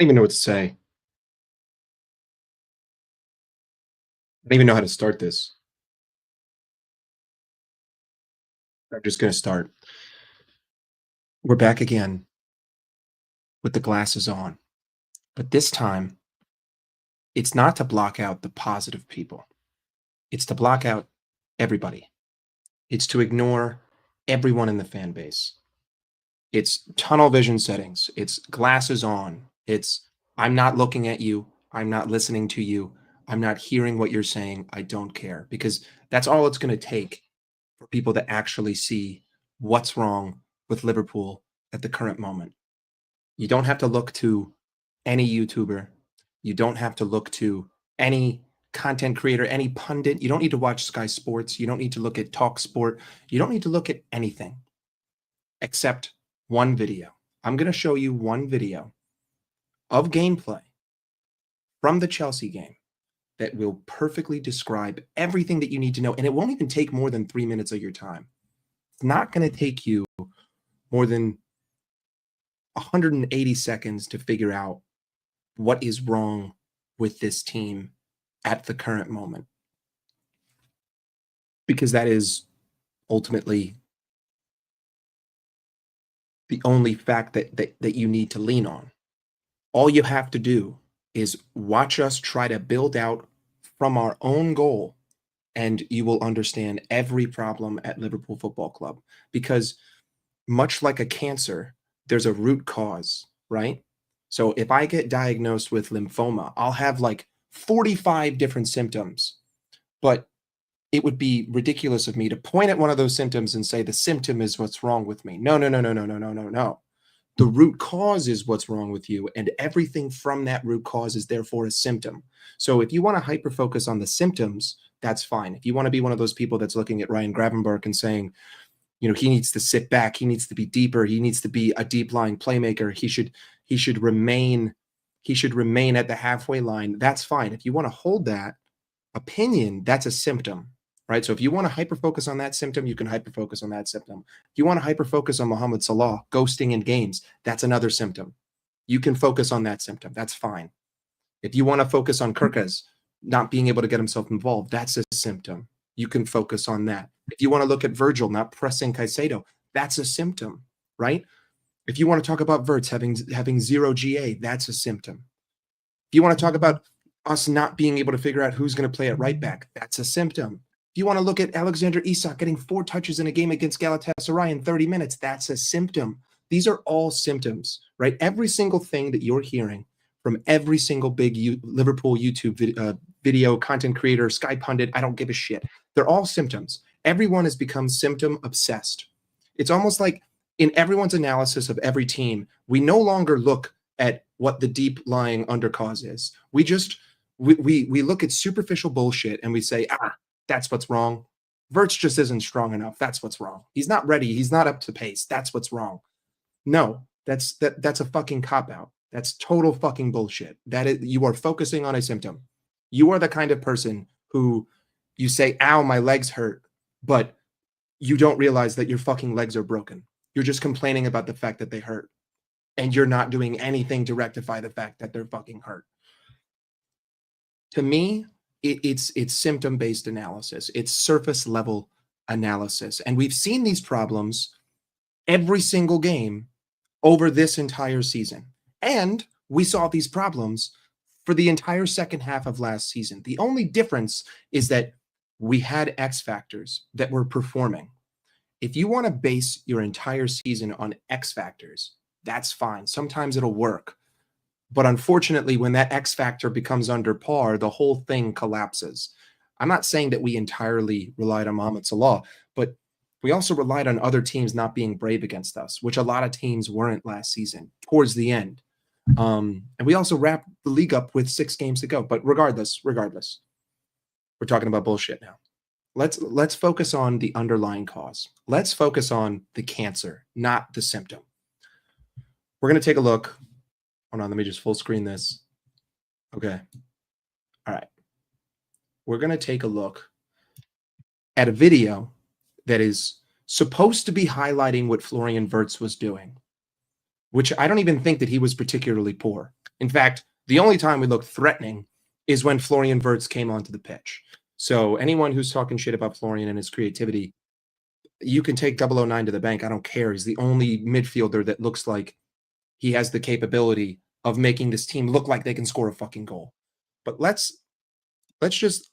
don't even know what to say. I don't even know how to start this. I'm just going to start. We're back again with the glasses on. But this time, it's not to block out the positive people, it's to block out everybody. It's to ignore everyone in the fan base. It's tunnel vision settings. It's glasses on. It's I'm not looking at you. I'm not listening to you. I'm not hearing what you're saying. I don't care because that's all it's going to take for people to actually see what's wrong with Liverpool at the current moment. You don't have to look to any YouTuber. You don't have to look to any content creator, any pundit. You don't need to watch Sky Sports. You don't need to look at Talk Sport. You don't need to look at anything except one video. I'm going to show you one video of gameplay from the Chelsea game that will perfectly describe everything that you need to know. And it won't even take more than 3 minutes of your time. It's not going to take you more than 180 seconds to figure out what is wrong with this team at the current moment. Because that is ultimately the only fact that you need to lean on. All you have to do is watch us try to build out from our own goal, and you will understand every problem at Liverpool Football Club. Because much like a cancer, there's a root cause, right? So if I get diagnosed with lymphoma, I'll have like 45 different symptoms, but it would be ridiculous of me to point at one of those symptoms and say the symptom is what's wrong with me. No, no, no, no, no, no, no, no, no. The root cause is what's wrong with you, and everything from that root cause is therefore a symptom. So if you want to hyper focus on the symptoms, that's fine. If you want to be one of those people that's looking at Ryan Gravenberch and saying, you know, he needs to sit back, he needs to be deeper, he needs to be a deep lying playmaker, he should remain at the halfway line, that's fine. If you want to hold that opinion, that's a symptom, right? So if you want to hyper focus on that symptom, you can hyper focus on that symptom. If you want to hyper focus on Mohamed Salah ghosting in games, that's another symptom. You can focus on that symptom. That's fine. If you want to focus on Kirkaz not being able to get himself involved, that's a symptom. You can focus on that. If you want to look at Virgil not pressing Caicedo, that's a symptom, right? If you want to talk about Wirtz having zero GA, that's a symptom. If you want to talk about us not being able to figure out who's going to play at right back, that's a symptom. If you want to look at Alexander Isak getting 4 touches in a game against Galatasaray in 30 minutes, that's a symptom. These are all symptoms, right? Every single thing that you're hearing from every single big Liverpool YouTube video content creator, Sky pundit, I don't give a shit. They're all symptoms. Everyone has become symptom obsessed. It's almost like in everyone's analysis of every team, we no longer look at what the deep lying undercause is. We look at superficial bullshit and we say, that's what's wrong. Wirtz just isn't strong enough. That's what's wrong. He's not ready. He's not up to pace. That's what's wrong. No, that's a fucking cop-out. That's total fucking bullshit. You are focusing on a symptom. You are the kind of person who you say, ow, my legs hurt, but you don't realize that your fucking legs are broken. You're just complaining about the fact that they hurt. And you're not doing anything to rectify the fact that they're fucking hurt. To me, it's symptom-based analysis. It's surface-level analysis. And we've seen these problems every single game over this entire season. And we saw these problems for the entire second half of last season. The only difference is that we had X factors that were performing. If you want to base your entire season on X factors, that's fine. Sometimes it'll work. But unfortunately, when that X factor becomes under par, the whole thing collapses. I'm not saying that we entirely relied on Mohamed Salah, but we also relied on other teams not being brave against us, which a lot of teams weren't last season towards the end. And we also wrapped the league up with 6 games to go. But regardless, we're talking about bullshit now. Let's focus on the underlying cause. Let's focus on the cancer, not the symptom. We're going to take a look. Hold on, let me just full screen this. Okay. All right. We're going to take a look at a video that is supposed to be highlighting what Florian Wirtz was doing, which I don't even think that he was particularly poor. In fact, the only time we looked threatening is when Florian Wirtz came onto the pitch. So anyone who's talking shit about Florian and his creativity, you can take 009 to the bank. I don't care. He's the only midfielder that looks like he has the capability of making this team look like they can score a fucking goal. But let's just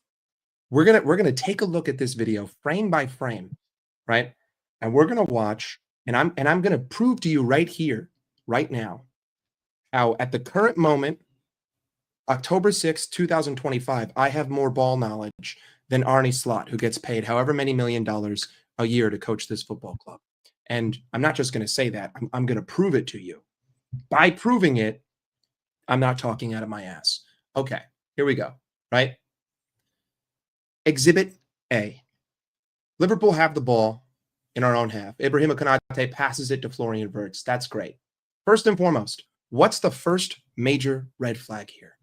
we're gonna take a look at this video frame by frame, right? And we're gonna watch, and I'm gonna prove to you right here, right now, how at the current moment, October 6th, 2025, I have more ball knowledge than Arne Slot, who gets paid however many $1 million a year to coach this football club. And I'm not just going to say that. I'm going to prove it to you. By proving it, I'm not talking out of my ass. Okay, here we go, right? Exhibit A. Liverpool have the ball in our own half. Ibrahima Konate passes it to Florian Wirtz. That's great. First and foremost, what's the first major red flag here?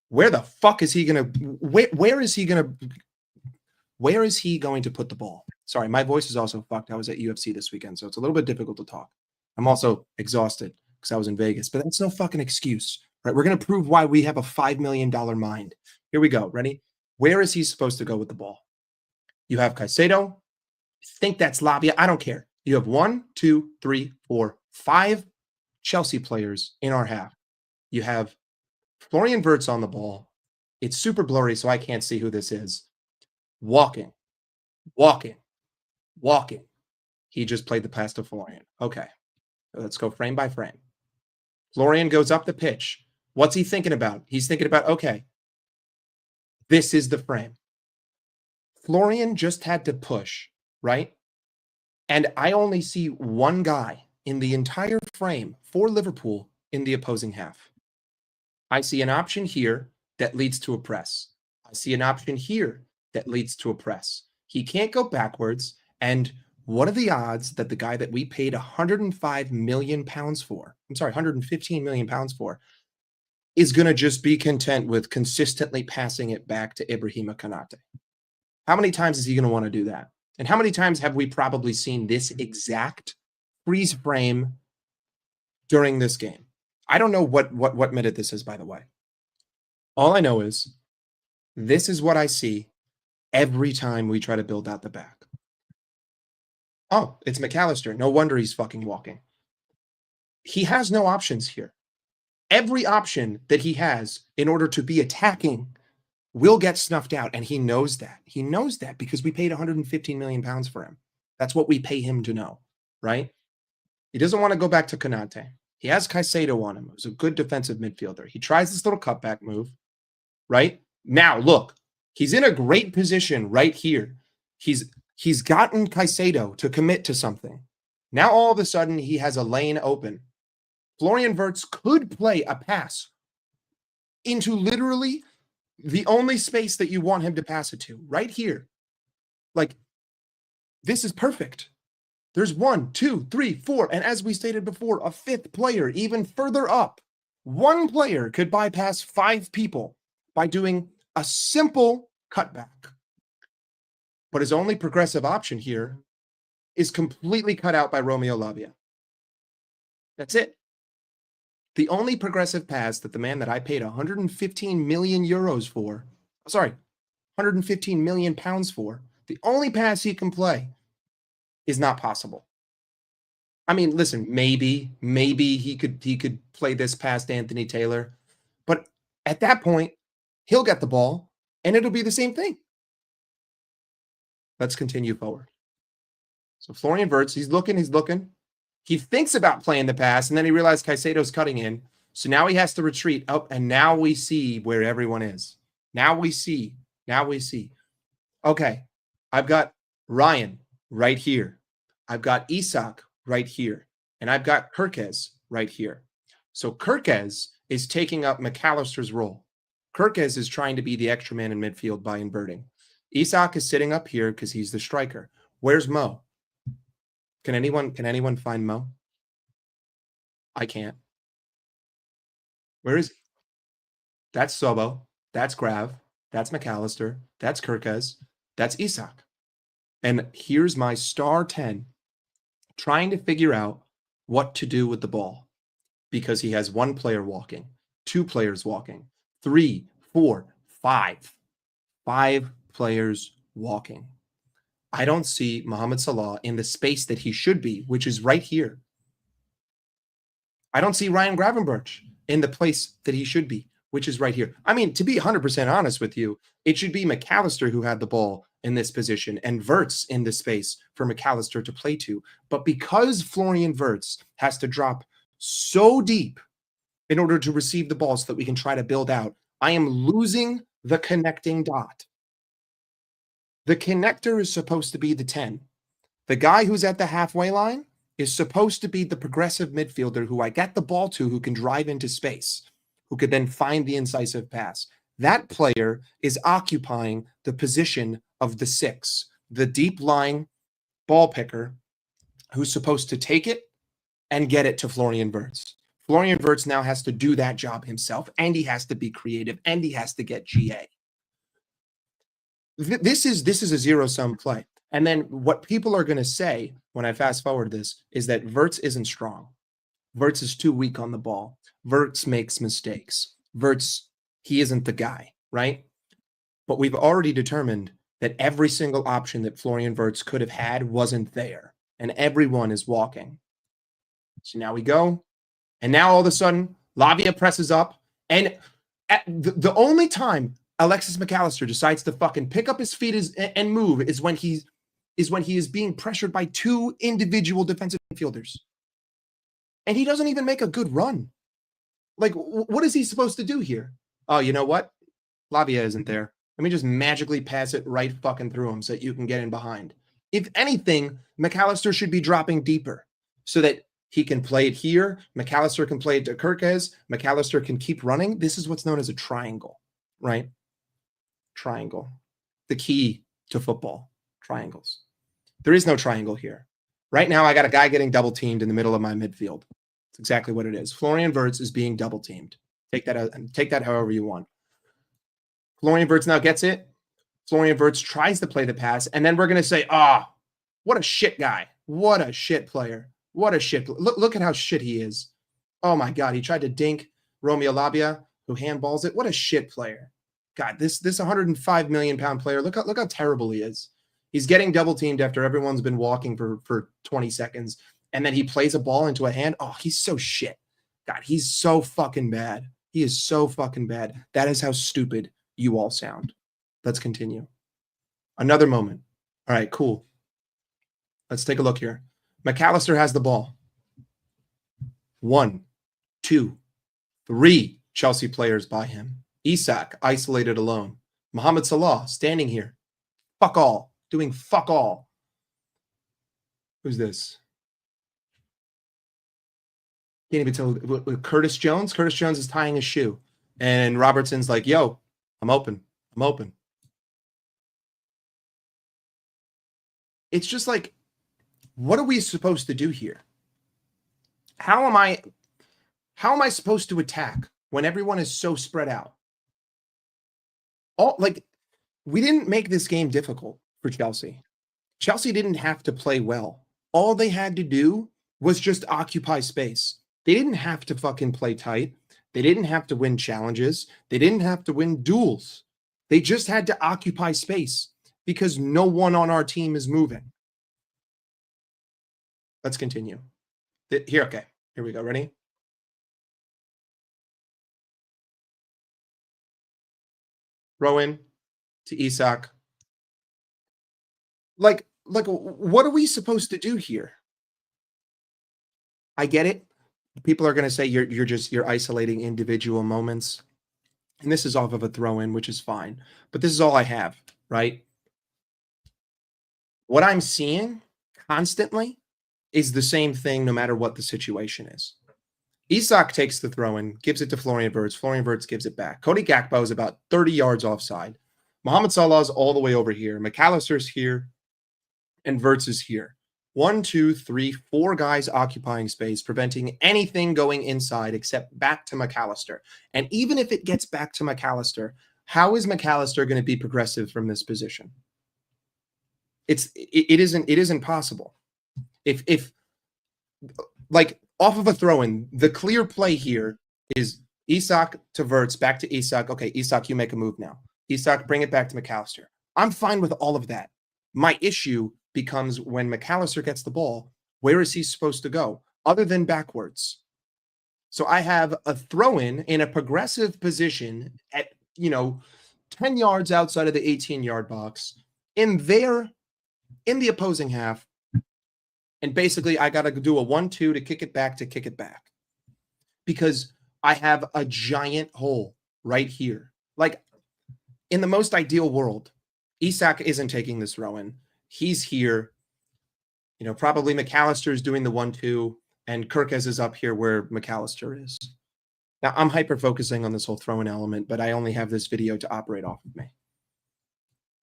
Where the fuck is he going to where is he going to put the ball? Sorry, my voice is also fucked. I was at UFC this weekend, so it's a little bit difficult to talk. I'm also exhausted because I was in Vegas, but that's no fucking excuse, right? We're going to prove why we have a $5 million mind. Here we go. Ready? Where is he supposed to go with the ball? You have Caicedo. I think that's Labia. I don't care. You have 1, 2, 3, 4, 5 Chelsea players in our half. You have Florian Wirtz on the ball. It's super blurry, so I can't see who this is. Walking. He just played the pass to Florian. Okay, let's go frame by frame. Florian goes up the pitch. What's he thinking about? He's thinking about, okay, this is the frame. Florian just had to push, right? And I only see one guy in the entire frame for Liverpool in the opposing half. I see an option here that leads to a press. I see an option here that leads to a press. He can't go backwards. And what are the odds that the guy that we paid £105 million for, £115 million for, is going to just be content with consistently passing it back to Ibrahima Konate? How many times is he going to want to do that? And how many times have we probably seen this exact freeze frame during this game? I don't know what minute this is, by the way. All I know is this is what I see every time we try to build out the back. Oh, it's McAllister. No wonder he's fucking walking. He has no options here. Every option that he has in order to be attacking will get snuffed out, and he knows that. He knows that because we paid £115 million for him. That's what we pay him to know, right? He doesn't want to go back to Konate. He has Caicedo on him, who's a good defensive midfielder. He tries this little cutback move, right? Now, look, he's in a great position right here. He's gotten Caicedo to commit to something. Now, all of a sudden, he has a lane open. Florian Wirtz could play a pass into literally the only space that you want him to pass it to, right here. Like, this is perfect. There's 1, 2, 3, 4, and as we stated before, a fifth player even further up. One player could bypass 5 people by doing a simple cutback. But his only progressive option here is completely cut out by Romeo Lavia. That's it. The only progressive pass that the man that I paid 115 million euros for, 115 million pounds for, the only pass he can play is not possible. I mean, listen, maybe he could play this past Anthony Taylor, but at that point, he'll get the ball and it'll be the same thing. Let's continue forward. So Florian Wirtz, he's looking. He thinks about playing the pass, and then he realized Caicedo's cutting in. So now he has to retreat up, and now we see where everyone is. Now we see. Okay, I've got Ryan right here. I've got Isak right here. And I've got Kerkez right here. So Kerkez is taking up McAllister's role. Kerkez is trying to be the extra man in midfield by inverting. Isak is sitting up here because he's the striker. Where's Mo? Can anyone find Mo? I can't. Where is he? That's Sobo. That's Grav. That's McAllister. That's Kerkez. That's Isak. And here's my star 10 trying to figure out what to do with the ball because he has one player walking. 2 players walking. 3, 4, 5. 5 players walking. I don't see Mohamed Salah in the space that he should be, which is right here. I don't see Ryan Gravenberch in the place that he should be, which is right here. I mean, to be 100% honest with you, it should be McAllister who had the ball in this position and Wirtz in the space for McAllister to play to. But because Florian Wirtz has to drop so deep in order to receive the ball so that we can try to build out, I am losing the connecting dot. The connector is supposed to be the 10. The guy who's at the halfway line is supposed to be the progressive midfielder who I get the ball to, who can drive into space, who could then find the incisive pass. That player is occupying the position of the 6, the deep lying ball picker who's supposed to take it and get it to Florian Wirtz. Florian Wirtz now has to do that job himself, and he has to be creative, and he has to get GA. This is a zero-sum play. And then what people are going to say when I fast forward this is that Wirtz isn't strong. Wirtz is too weak on the ball. Wirtz makes mistakes. Wirtz, he isn't the guy, right? But we've already determined that every single option that Florian Wirtz could have had wasn't there, and everyone is walking. So now we go, and now all of a sudden, Lavia presses up, and at the only time Alexis McAllister decides to fucking pick up his feet and move is when he is being pressured by 2 individual defensive midfielders. And he doesn't even make a good run. Like, what is he supposed to do here? Oh, you know what? Lavia isn't there. Let me just magically pass it right fucking through him so that you can get in behind. If anything, McAllister should be dropping deeper so that he can play it here. McAllister can play it to Kirkes. McAllister can keep running. This is what's known as a triangle, right? Triangle. The key to football. Triangles. There is no triangle here. Right now, I got a guy getting double teamed in the middle of my midfield. That's exactly what it is. Florian Wirtz is being double teamed. Take that however you want. Florian Wirtz now gets it. Florian Wirtz tries to play the pass, and then we're going to say, what a shit guy. What a shit player. What a shit. Look at how shit he is. Oh my God, he tried to dink Romeo Lavia, who handballs it. What a shit player. God, this 105 million pound player, look how terrible he is. He's getting double teamed after everyone's been walking for 20 seconds, and then he plays a ball into a hand. Oh, he's so shit. God, he's so fucking bad. He is so fucking bad. That is how stupid you all sound. Let's continue. Another moment. All right, cool. Let's take a look here. McAllister has the ball. 1, 2, 3 Chelsea players by him. Isak isolated alone. Mohamed Salah standing here. Fuck all. Doing fuck all. Who's this? Can't even tell. Curtis Jones? Curtis Jones is tying his shoe. And Robertson's like, yo, I'm open. I'm open. It's just like, what are we supposed to do here? How am I supposed to attack when everyone is so spread out? We didn't make this game difficult for Chelsea. Chelsea didn't have to play well. All they had to do was just occupy space. They didn't have to fucking play tight. They didn't have to win challenges. They didn't have to win duels. They just had to occupy space because no one on our team is moving. Let's continue. Okay. Here we go. Ready? Throw in to Isak. Like, what are we supposed to do here? I get it. People are going to say you're isolating individual moments. And this is off of a throw-in, which is fine. But this is all I have, right? What I'm seeing constantly is the same thing no matter what the situation is. Isak takes the throw-in, gives it to Florian Wirtz. Florian Wirtz gives it back. Cody Gakpo is about 30 yards offside. Mohamed Salah is all the way over here. McAllister's here, and Wirtz is here. 1, 2, 3, 4 guys occupying space, preventing anything going inside except back to McAllister. And even if it gets back to McAllister, how is McAllister going to be progressive from this position? It isn't possible. If like off of a throw-in, the clear play here is Isak to Verts, back to Isak. Okay, Isak, you make a move now. Isak, bring it back to McAllister. I'm fine with all of that. My issue becomes when McAllister gets the ball, where is he supposed to go other than backwards? So I have a throw in a progressive position at, 10 yards outside of the 18-yard box in the opposing half. And basically, I got to do a 1-2 to kick it back because I have a giant hole right here. Like in the most ideal world, Isak isn't taking this throw in. He's here. Probably McAllister's doing the 1-2, and Kirkes is up here where McAllister is. Now, I'm hyper-focusing on this whole throw-in element, but I only have this video to operate off of me.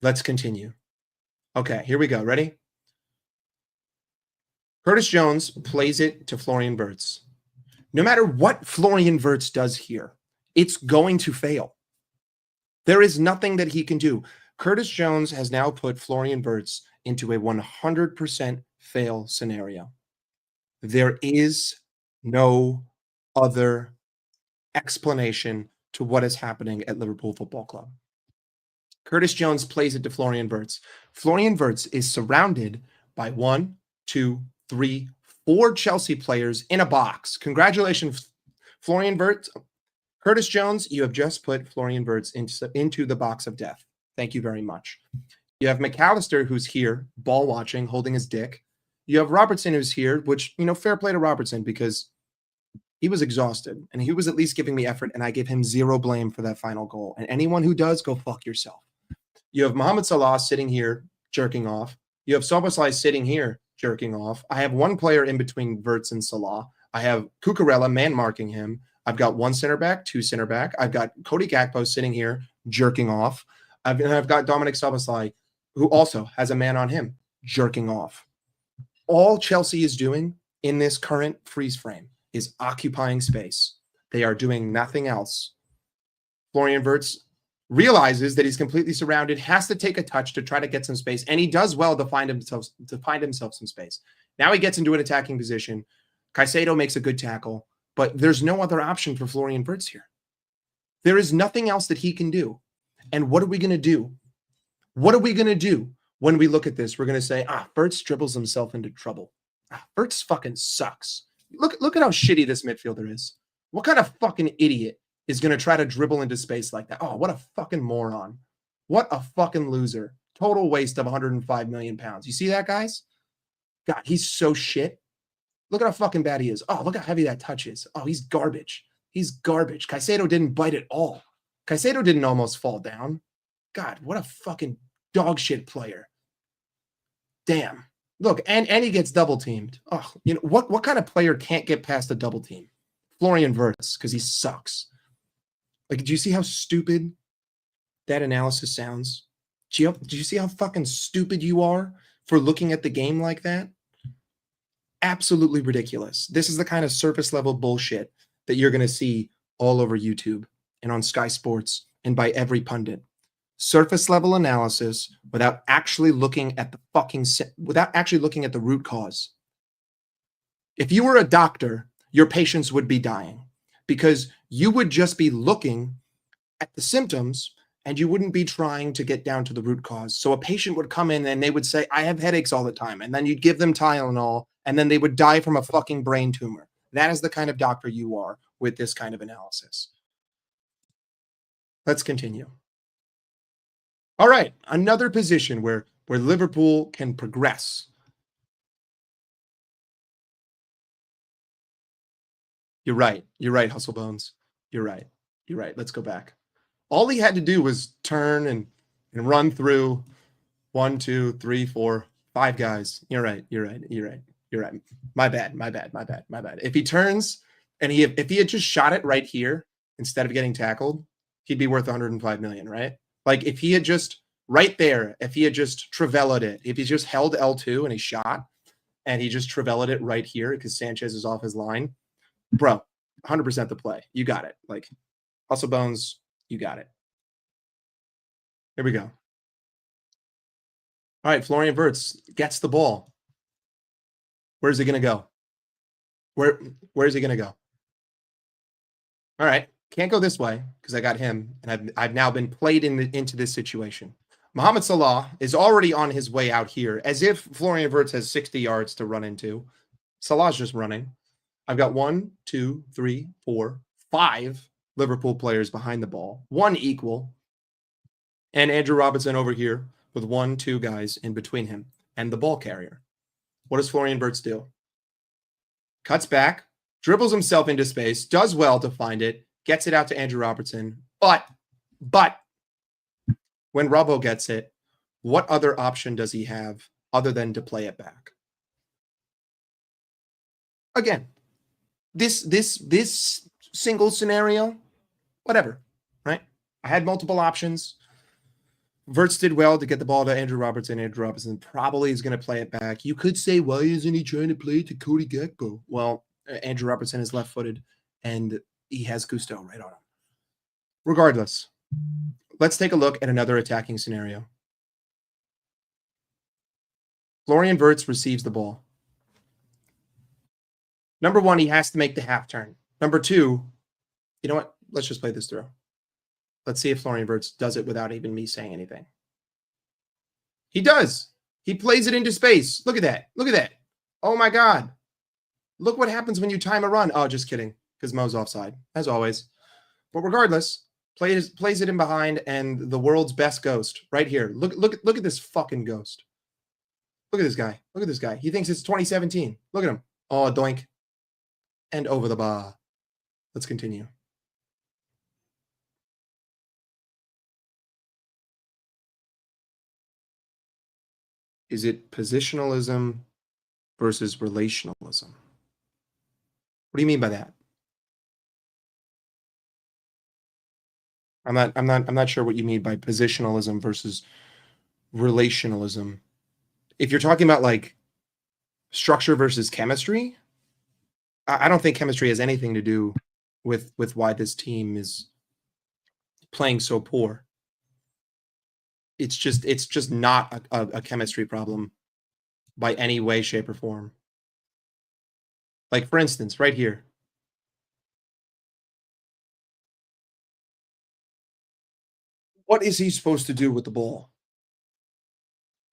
Let's continue. Okay, here we go. Ready? Curtis Jones plays it to Florian Wirtz. No matter what Florian Wirtz does here, it's going to fail. There is nothing that he can do. Curtis Jones has now put Florian Wirtz into a 100% fail scenario. There is no other explanation to what is happening at Liverpool Football Club. Curtis Jones plays it to Florian Wirtz. Florian Wirtz is surrounded by 1, 2, 3, 4 Chelsea players in a box. Congratulations, Florian Wirtz. Curtis Jones, you have just put Florian Wirtz into the box of death. Thank you very much. You have McAllister, who's here, ball watching, holding his dick. You have Robertson, who's here, which, fair play to Robertson because he was exhausted and he was at least giving me effort, and I give him zero blame for that final goal. And anyone who does, go fuck yourself. You have Mohamed Salah sitting here jerking off. You have Szoboszlai sitting here jerking off. I have one player in between Wirtz and Salah. I have Cucurella man marking him. I've got 1 center back, 2 center back. I've got Cody Gakpo sitting here jerking off. I've got Dominic Szoboszlai, who also has a man on him jerking off. All Chelsea is doing in this current freeze frame is occupying space. They are doing nothing else. Florian Wirtz realizes that he's completely surrounded, has to take a touch to try to get some space, and he does well to find himself some space. Now he gets into an attacking position. Caicedo makes a good tackle, but there's no other option for Florian Wirtz here. There is nothing else that he can do. And what are we going to do? What are we going to do when we look at this? We're going to say, Wirtz dribbles himself into trouble. Wirtz fucking sucks. Look at how shitty this midfielder is. What kind of fucking idiot is going to try to dribble into space like that? Oh, what a fucking moron. What a fucking loser. Total waste of 105 million pounds. You see that, guys? God, he's so shit. Look at how fucking bad he is. Oh, look how heavy that touch is. Oh, he's garbage. He's garbage. Caicedo didn't bite at all. Caicedo didn't almost fall down. God, what a fucking dog shit player. Damn. Look, and he gets double teamed. Oh, what kind of player can't get past a double team? Florian Wirtz, because he sucks. Like, do you see how stupid that analysis sounds? Do you see how fucking stupid you are for looking at the game like that? Absolutely ridiculous. This is the kind of surface level bullshit that you're going to see all over YouTube and on Sky Sports and by every pundit. Surface level analysis without actually looking at the root cause. If you were a doctor, your patients would be dying because you would just be looking at the symptoms and you wouldn't be trying to get down to the root cause. So a patient would come in and they would say, I have headaches all the time. And then you'd give them Tylenol and then they would die from a fucking brain tumor. That is the kind of doctor you are with this kind of analysis. Let's continue. All right, another position where Liverpool can progress. You're right, Hustle Bones. You're right. Let's go back. All he had to do was turn and run through 1, 2, 3, 4, 5 guys. You're right. My bad. If he turns and if he had just shot it right here instead of getting tackled, he'd be worth 105 million, right? Like if he had just right there, if he had just Trivellaed it, if he just held L2 and he shot and he just Trivellaed it right here because Sanchez is off his line, bro, 100% the play. You got it. Like Hustle Bones, you got it. Here we go. All right, Florian Wirtz gets the ball. Where's he going to go? Where is he going to go? All right, Can't go this way because I got him, and I've now been played into this situation. Mohamed Salah is already on his way out here, as if Florian Wirtz has 60 yards to run into. Salah's just running. I've got 1, 2, 3, 4, 5 Liverpool players behind the ball, 1 equal, and Andrew Robertson over here with 1, 2 guys in between him and the ball carrier. What does Florian Wirtz do? Cuts back, dribbles himself into space, does well to find it, gets it out to Andrew Robertson. But when Robbo gets it, what other option does he have other than to play it back? Again, this single scenario, whatever, right? I had multiple options. Wirtz did well to get the ball to Andrew Robertson. Andrew Robertson probably is going to play it back. You could say, why isn't he trying to play it to Cody Gakpo? Well, Andrew Robertson is left-footed, and he has Gusto right on him. Regardless, let's take a look at another attacking scenario. Florian Wirtz receives the ball. Number 1, he has to make the half turn. Number 2, you know what? Let's just play this through. Let's see if Florian Wirtz does it without even me saying anything. He does. He plays it into space. Look at that. Look at that. Oh, my God. Look what happens when you time a run. Oh, just kidding, because Mo's offside, as always. But regardless, plays it in behind, and the world's best ghost right here. Look at this fucking ghost. Look at this guy. Look at this guy. He thinks it's 2017. Look at him. Oh, doink. And over the bar. Let's continue. Is it positionalism versus relationalism? What do you mean by that? I'm not sure what you mean by positionalism versus relationalism. If you're talking about like structure versus chemistry, I don't think chemistry has anything to do with why this team is playing so poor. It's just not a chemistry problem by any way, shape, or form. Like, for instance, right here. What is he supposed to do with the ball?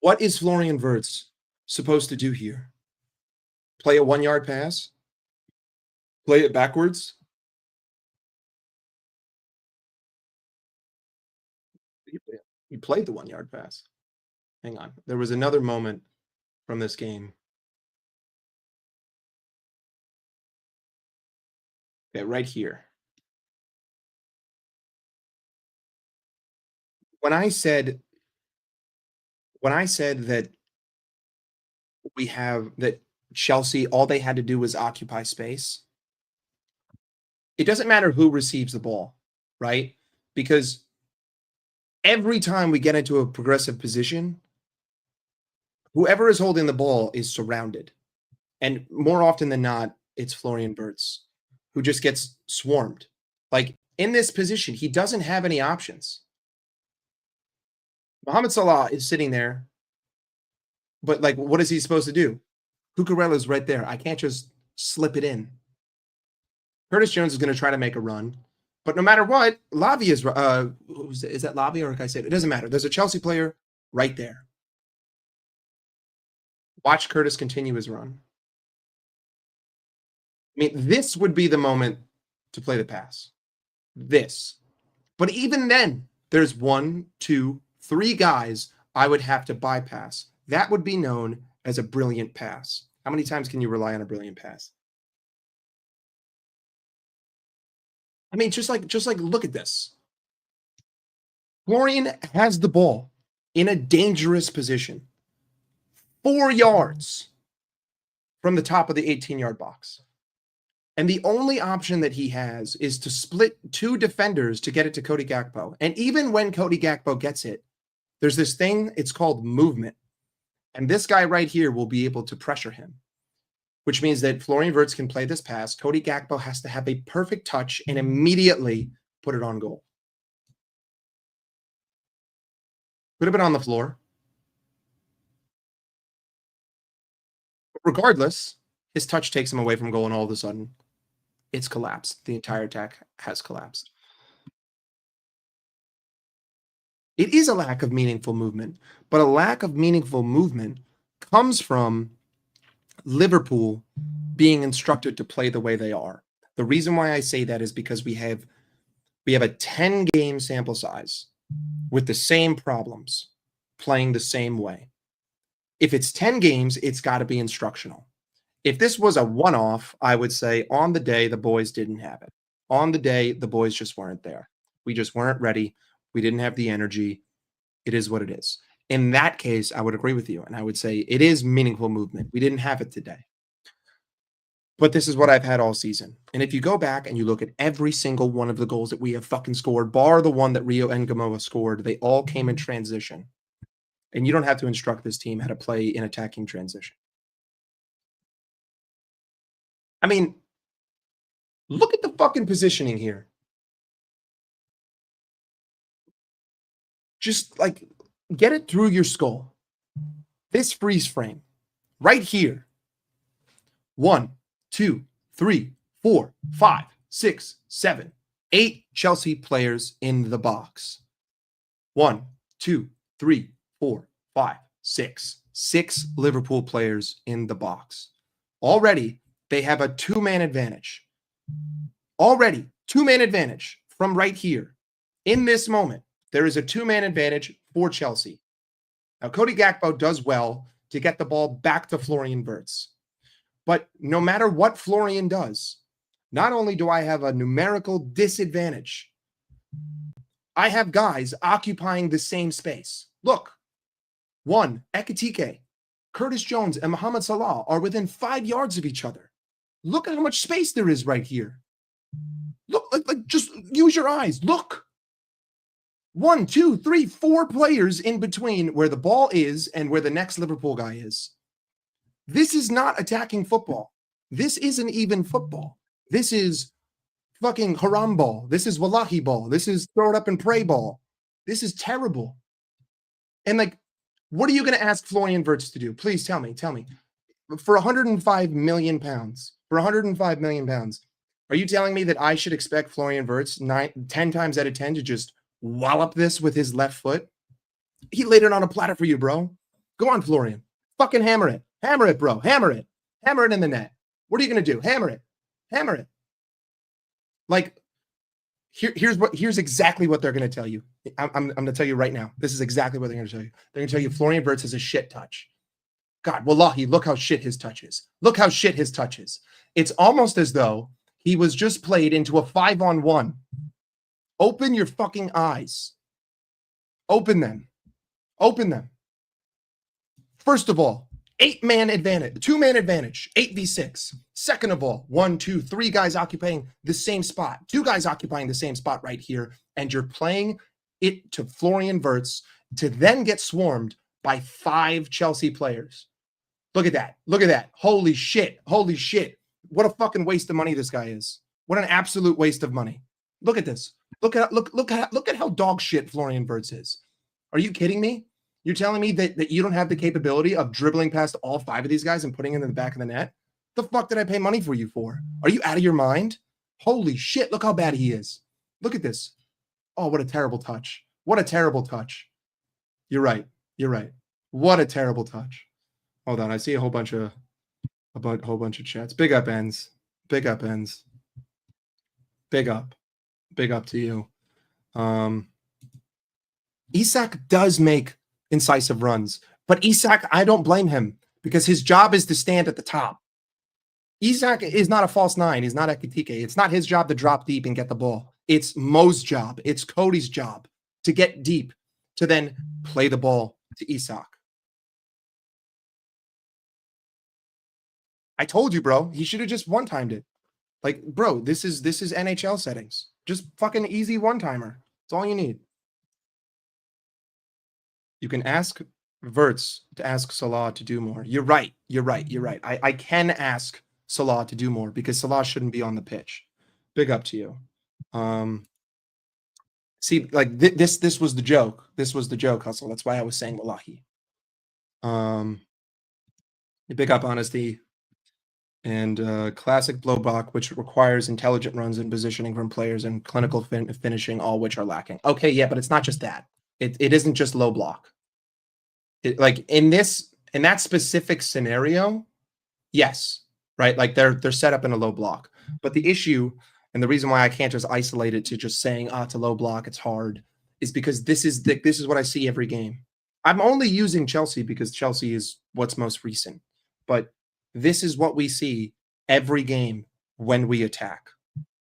What is Florian Wirtz supposed to do here? Play a 1-yard pass? Play it backwards? He played the 1-yard pass. Hang on. There was another moment from this game. Okay, right here. When I said that that Chelsea, all they had to do was occupy space, it doesn't matter who receives the ball, right? Because every time we get into a progressive position, whoever is holding the ball is surrounded. And more often than not, it's Florian Wirtz, who just gets swarmed. Like, in this position, he doesn't have any options. Mohamed Salah is sitting there, but like, what is he supposed to do? Cucurella's right there. I can't just slip it in. Curtis Jones is going to try to make a run, but no matter what, Lavia is that Lavia or Caicedo? It doesn't matter. There's a Chelsea player right there. Watch Curtis continue his run. I mean, this would be the moment to play the pass. This. But even then, there's 1, 2, 3 guys I would have to bypass. That would be known as a brilliant pass. How many times can you rely on a brilliant pass? I mean, just like look at this. Florian has the ball in a dangerous position. 4 yards from the top of the 18-yard box. And the only option that he has is to split 2 defenders to get it to Cody Gakpo. And even when Cody Gakpo gets it, there's this thing, it's called movement. And this guy right here will be able to pressure him, which means that Florian Wirtz can play this pass. Cody Gakpo has to have a perfect touch and immediately put it on goal. Could have been on the floor. But regardless, his touch takes him away from goal, and all of a sudden, It's collapsed. The entire attack has collapsed. It is a lack of meaningful movement, but a lack of meaningful movement comes from Liverpool being instructed to play the way they are. The reason why I say that is because we have a 10 game sample size with the same problems playing the same way. If it's 10 games, it's got to be instructional. If this was a one off, I would say on the day the boys didn't have it. On the day the boys just weren't there. We just weren't ready. We didn't have the energy. It is what it is. In that case, I would agree with you. And I would say it is meaningful movement. We didn't have it today. But this is what I've had all season. And if you go back and you look at every single one of the goals that we have fucking scored, bar the one that Rio Ngamoa scored, they all came in transition. And you don't have to instruct this team how to play in attacking transition. I mean, look at the fucking positioning here. Just like get it through your skull. This freeze frame right here. 1, 2, 3, 4, 5, 6, 7, 8 Chelsea players in the box. 1, 2, 3, 4, 5, 6. 6 Liverpool players in the box. Already, they have a 2-man advantage. Already, 2-man advantage from right here. In this moment, there is a 2-man advantage for Chelsea. Now, Cody Gakpo does well to get the ball back to Florian Wirtz. But no matter what Florian does, not only do I have a numerical disadvantage, I have guys occupying the same space. Look, 1, Ekitike, Curtis Jones, and Mohamed Salah are within 5 yards of each other. Look at how much space there is right here. Look, like just use your eyes. Look. 1, 2, 3, 4 players in between where the ball is and where the next Liverpool guy is. This is not attacking football. This isn't even football. This is fucking haram ball. This is wallahi ball. This is throw it up and pray ball. This is terrible. And like, what are you going to ask Florian Wirtz to do? Please tell me. For 105 million pounds, are you telling me that I should expect Florian Wirtz 10 times out of 10 to just wallop this with his left foot? He laid it on a platter for you, bro. Go on, Florian. Fucking hammer it. Hammer it, bro. Hammer it. Hammer it in the net. What are you going to do? Hammer it. Hammer it. Like, here's exactly what they're going to tell you. I'm going to tell you right now. This is exactly what they're going to tell you. They're going to tell you Florian Wirtz has a shit touch. God, wallahi, look how shit his touch is. Look how shit his touch is. It's almost as though he was just played into a 5-on-1. Open your fucking eyes. Open them. Open them. First of all, 8-man advantage, 2-man advantage, 8v6. Second of all, 1, 2, 3 guys occupying the same spot, 2 guys occupying the same spot right here, and you're playing it to Florian Wirtz to then get swarmed by 5 Chelsea players. Look at that. Look at that. Holy shit. Holy shit. What a fucking waste of money this guy is. What an absolute waste of money. Look at this. Look at how dog shit Florian Wirtz is. Are you kidding me? You're telling me that you don't have the capability of dribbling past all 5 of these guys and putting them in the back of the net? The fuck did I pay money for you for? Are you out of your mind? Holy shit, look how bad he is. Look at this. Oh, what a terrible touch. What a terrible touch. You're right. You're right. What a terrible touch. Hold on, I see a whole bunch of chats. Big up ends. Big up ends. Big up. Big up to you. Isak does make incisive runs, but Isak, I don't blame him because his job is to stand at the top. Isak is not a false 9. He's not Ekitike. It's not his job to drop deep and get the ball. It's Mo's job. It's Cody's job to get deep, to then play the ball to Isak. I told you, bro. He should have just one-timed it. Like, bro, this is NHL settings. Just fucking easy one-timer. That's all you need. You can ask Wirtz to ask Salah to do more. You're right. I can ask Salah to do more because Salah shouldn't be on the pitch. Big up to you. See, like this was the joke. This was the joke, Hustle. That's why I was saying wallahi. Big up honesty. And classic blow block, which requires intelligent runs and positioning from players and clinical finishing, all which are lacking. Okay, yeah, but it's not just that. It isn't just low block. Like in that specific scenario, yes, right? Like they're set up in a low block. But the issue and the reason why I can't just isolate it to just saying, it's a low block, it's hard, is because this is what I see every game. I'm only using Chelsea because Chelsea is what's most recent. But this is what we see every game when we attack.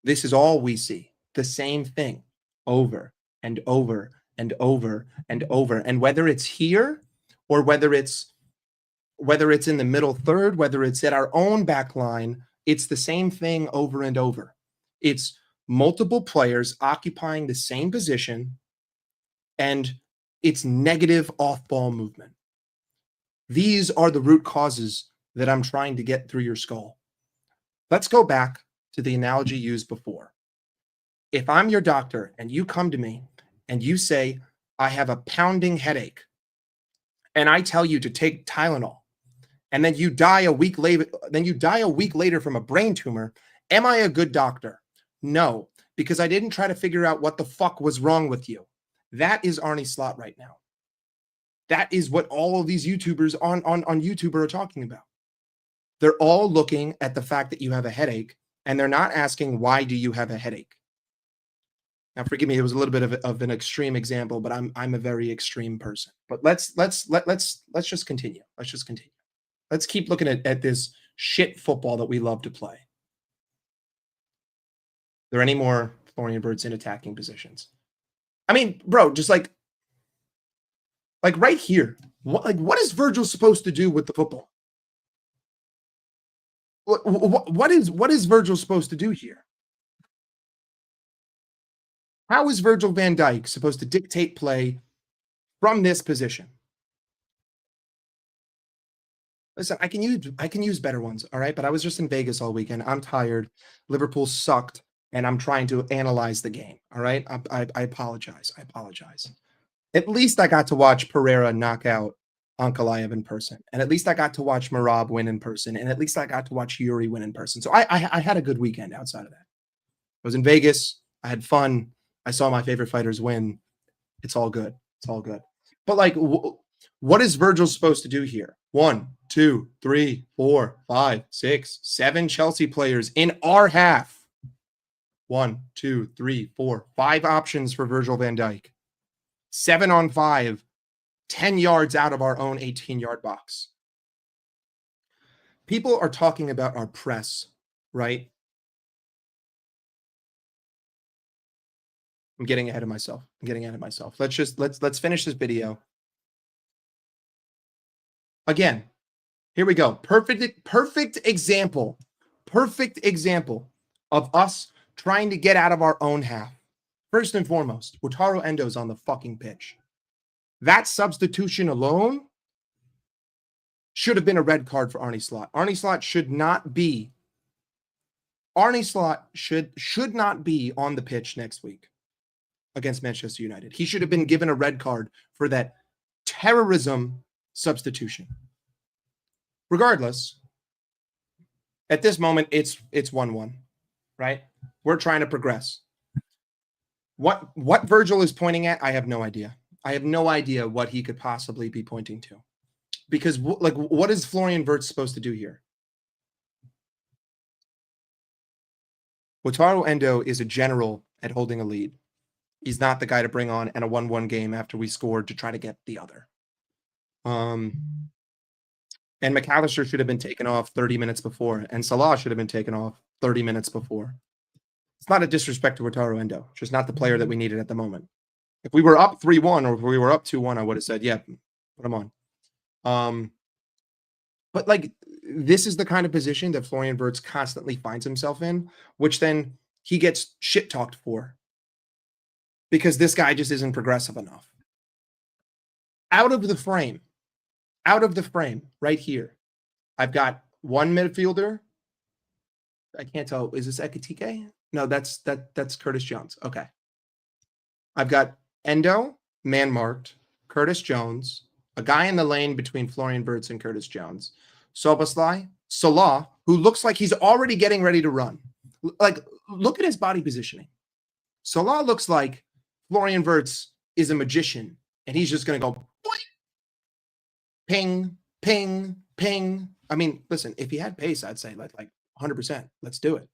This is all we see. The same thing over and over and over and over. And whether it's here or whether it's in the middle third, whether it's at our own back line, it's the same thing over and over. It's multiple players occupying the same position, and it's negative off-ball movement. These are the root causes that I'm trying to get through your skull. Let's go back to the analogy used before. If I'm your doctor and you come to me and you say, I have a pounding headache, and I tell you to take Tylenol, and then you die a week later from a brain tumor, am I a good doctor? No, because I didn't try to figure out what the fuck was wrong with you. That is Arne Slot right now. That is what all of these YouTubers on YouTube are talking about. They're all looking at the fact that you have a headache, and they're not asking, why do you have a headache? Now, forgive me, it was a little bit of an extreme example, but I'm a very extreme person. But let's just continue. Let's just continue. Let's keep looking at this shit football that we love to play. Are there any more Florian Wirtz in attacking positions? I mean, bro, just like right here. What is Virgil supposed to do with the football? What is Virgil supposed to do here? How is Virgil van Dijk supposed to dictate play from this position? Listen, I can use better ones, all right? But I was just in Vegas all weekend. I'm tired. Liverpool sucked, and I'm trying to analyze the game, all right? I apologize. I apologize. At least I got to watch Pereira knock out Ankalaev in person, and at least I got to watch Marab win in person, and at least I got to watch Yuri win in person. So I had a good weekend outside of that. I was in Vegas. I had fun. I saw my favorite fighters win. It's all good. It's all good. But like, what is Virgil supposed to do here? 1, 2, 3, 4, 5, 6, 7 Chelsea players in our half. 1, 2, 3, 4, 5 options for Virgil van Dijk. 7 on 5, 10 yards out of our own 18-yard box. People are talking about our press, right? I'm getting ahead of myself. Let's finish this video. Again, here we go. Perfect example of us trying to get out of our own half. First and foremost, Wataru Endo's on the fucking pitch. That substitution alone should have been a red card for Arne Slot. Arne Slot should not be on the pitch next week against Manchester United. He should have been given a red card for that terrorism substitution. Regardless, at this moment, it's 1-1, right? We're trying to progress. What Virgil is pointing at, I have no idea. I have no idea what he could possibly be pointing to. Because, what is Florian Wirtz supposed to do here? Wataru Endo is a general at holding a lead. He's not the guy to bring on in a 1-1 game after we scored to try to get the other. And McAllister should have been taken off 30 minutes before, and Salah should have been taken off 30 minutes before. It's not a disrespect to Wataru Endo. It's just not the player that we needed at the moment. If we were up 3-1 or if we were up 2-1, I would have said, yeah, put him on. But this is the kind of position that Florian Wirtz constantly finds himself in, which then he gets shit talked for because this guy just isn't progressive enough. Out of the frame, right here, I've got one midfielder. I can't tell. Is this Ekitike? No, that's Curtis Jones. Okay. I've got Endo, man marked, Curtis Jones, a guy in the lane between Florian Wirtz and Curtis Jones, Soboslai, Salah, who looks like he's already getting ready to run. Like, look at his body positioning. Salah looks like Florian Wirtz is a magician, and he's just going to go ping, ping, ping. I mean, listen, if he had pace, I'd say like 100%. Let's do it.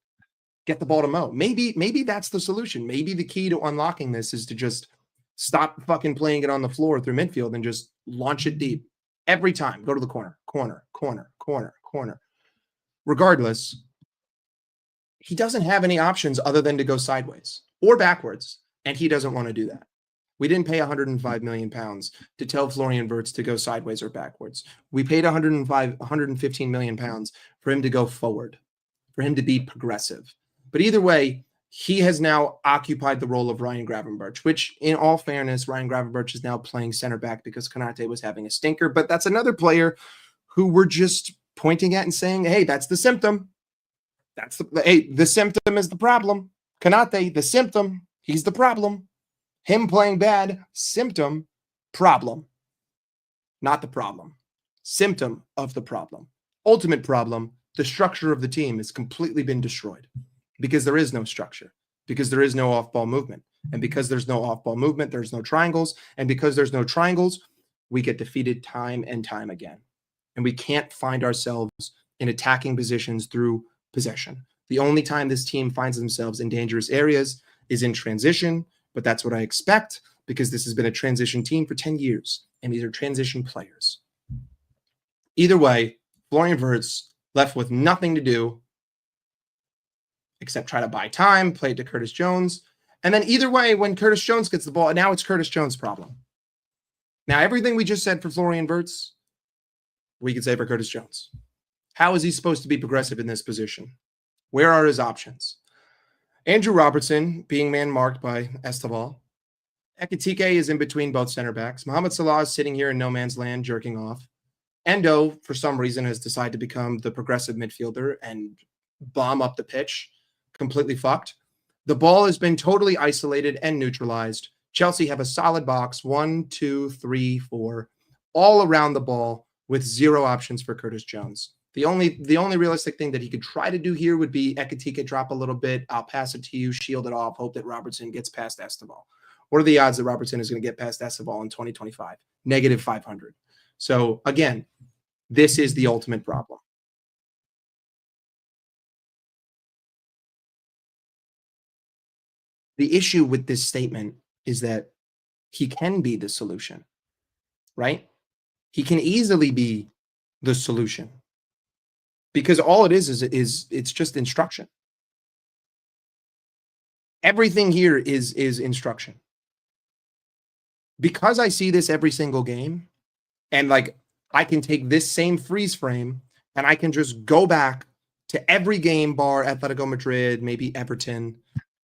Get the ball to Mo. Maybe that's the solution. Maybe the key to unlocking this is to just stop fucking playing it on the floor through midfield and just launch it deep. Every time, go to the corner, corner, corner, corner, corner. Regardless, he doesn't have any options other than to go sideways or backwards, and he doesn't want to do that. We didn't pay 105 million pounds to tell Florian Wirtz to go sideways or backwards. We paid 115 million pounds for him to go forward, for him to be progressive. But either way, he has now occupied the role of Ryan Gravenberch, which, in all fairness, Ryan Gravenberch is now playing center back because Konate was having a stinker. But that's another player who we're just pointing at and saying, hey, that's the symptom. The symptom is the problem. Konate, the symptom, he's the problem. Him playing bad, symptom, problem. Not the problem. Symptom of the problem. Ultimate problem, the structure of the team has completely been destroyed because there is no structure, because there is no off-ball movement. And because there's no off-ball movement, there's no triangles. And because there's no triangles, we get defeated time and time again. And we can't find ourselves in attacking positions through possession. The only time this team finds themselves in dangerous areas is in transition, but that's what I expect because this has been a transition team for 10 years, and these are transition players. Either way, Florian Wirtz left with nothing to do except try to buy time, play it to Curtis Jones, and then either way, when Curtis Jones gets the ball, now it's Curtis Jones' problem. Now, everything we just said for Florian Wirtz, we could say for Curtis Jones. How is he supposed to be progressive in this position? Where are his options? Andrew Robertson being man-marked by Esteval. Ekitike is in between both center backs. Mohamed Salah is sitting here in no man's land, jerking off. Endo, for some reason, has decided to become the progressive midfielder and bomb up the pitch. Completely fucked. The ball has been totally isolated and neutralized. Chelsea have a solid box, 1, 2, 3, 4, all around the ball with zero options for Curtis Jones. The only realistic thing that he could try to do here would be Ekitike drop a little bit. I'll pass it to you, shield it off, hope that Robertson gets past Esteval. What are the odds that Robertson is going to get past Esteval in 2025? Negative 500. So again, this is the ultimate problem. The issue with this statement is that he can be the solution, right? He can easily be the solution. Because all it is it's just instruction. Everything here is instruction. Because I see this every single game, and like I can take this same freeze frame and I can just go back to every game bar Atletico Madrid, maybe Everton,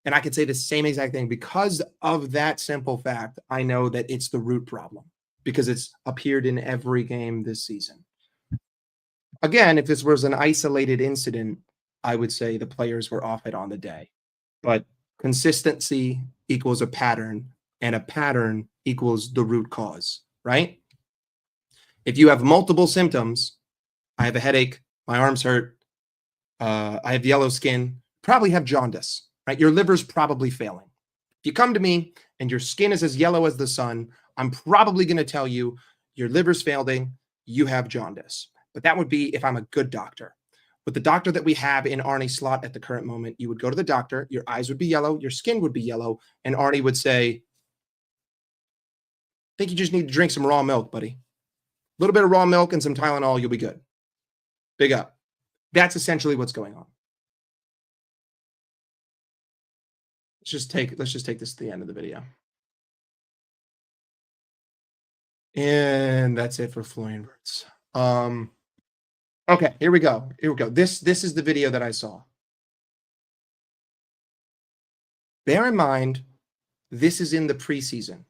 and I could say the same exact thing. Because of that simple fact, I know that it's the root problem because it's appeared in every game this season. Again, if this was an isolated incident, I would say the players were off it on the day. But consistency equals a pattern, and a pattern equals the root cause, right? If you have multiple symptoms, I have a headache, my arms hurt, I have yellow skin, probably have jaundice, right? Your liver's probably failing. If you come to me and your skin is as yellow as the sun, I'm probably going to tell you your liver's failing, you have jaundice. But that would be if I'm a good doctor. With the doctor that we have in Arne slot at the current moment, you would go to the doctor, your eyes would be yellow, your skin would be yellow, and Arne would say, I think you just need to drink some raw milk, buddy. A little bit of raw milk and some Tylenol, you'll be good. Big up. That's essentially what's going on. Let's just take this to the end of the video. And that's it for Florian Wirtz. Okay, here we go. This is the video that I saw. Bear in mind, this is in the preseason.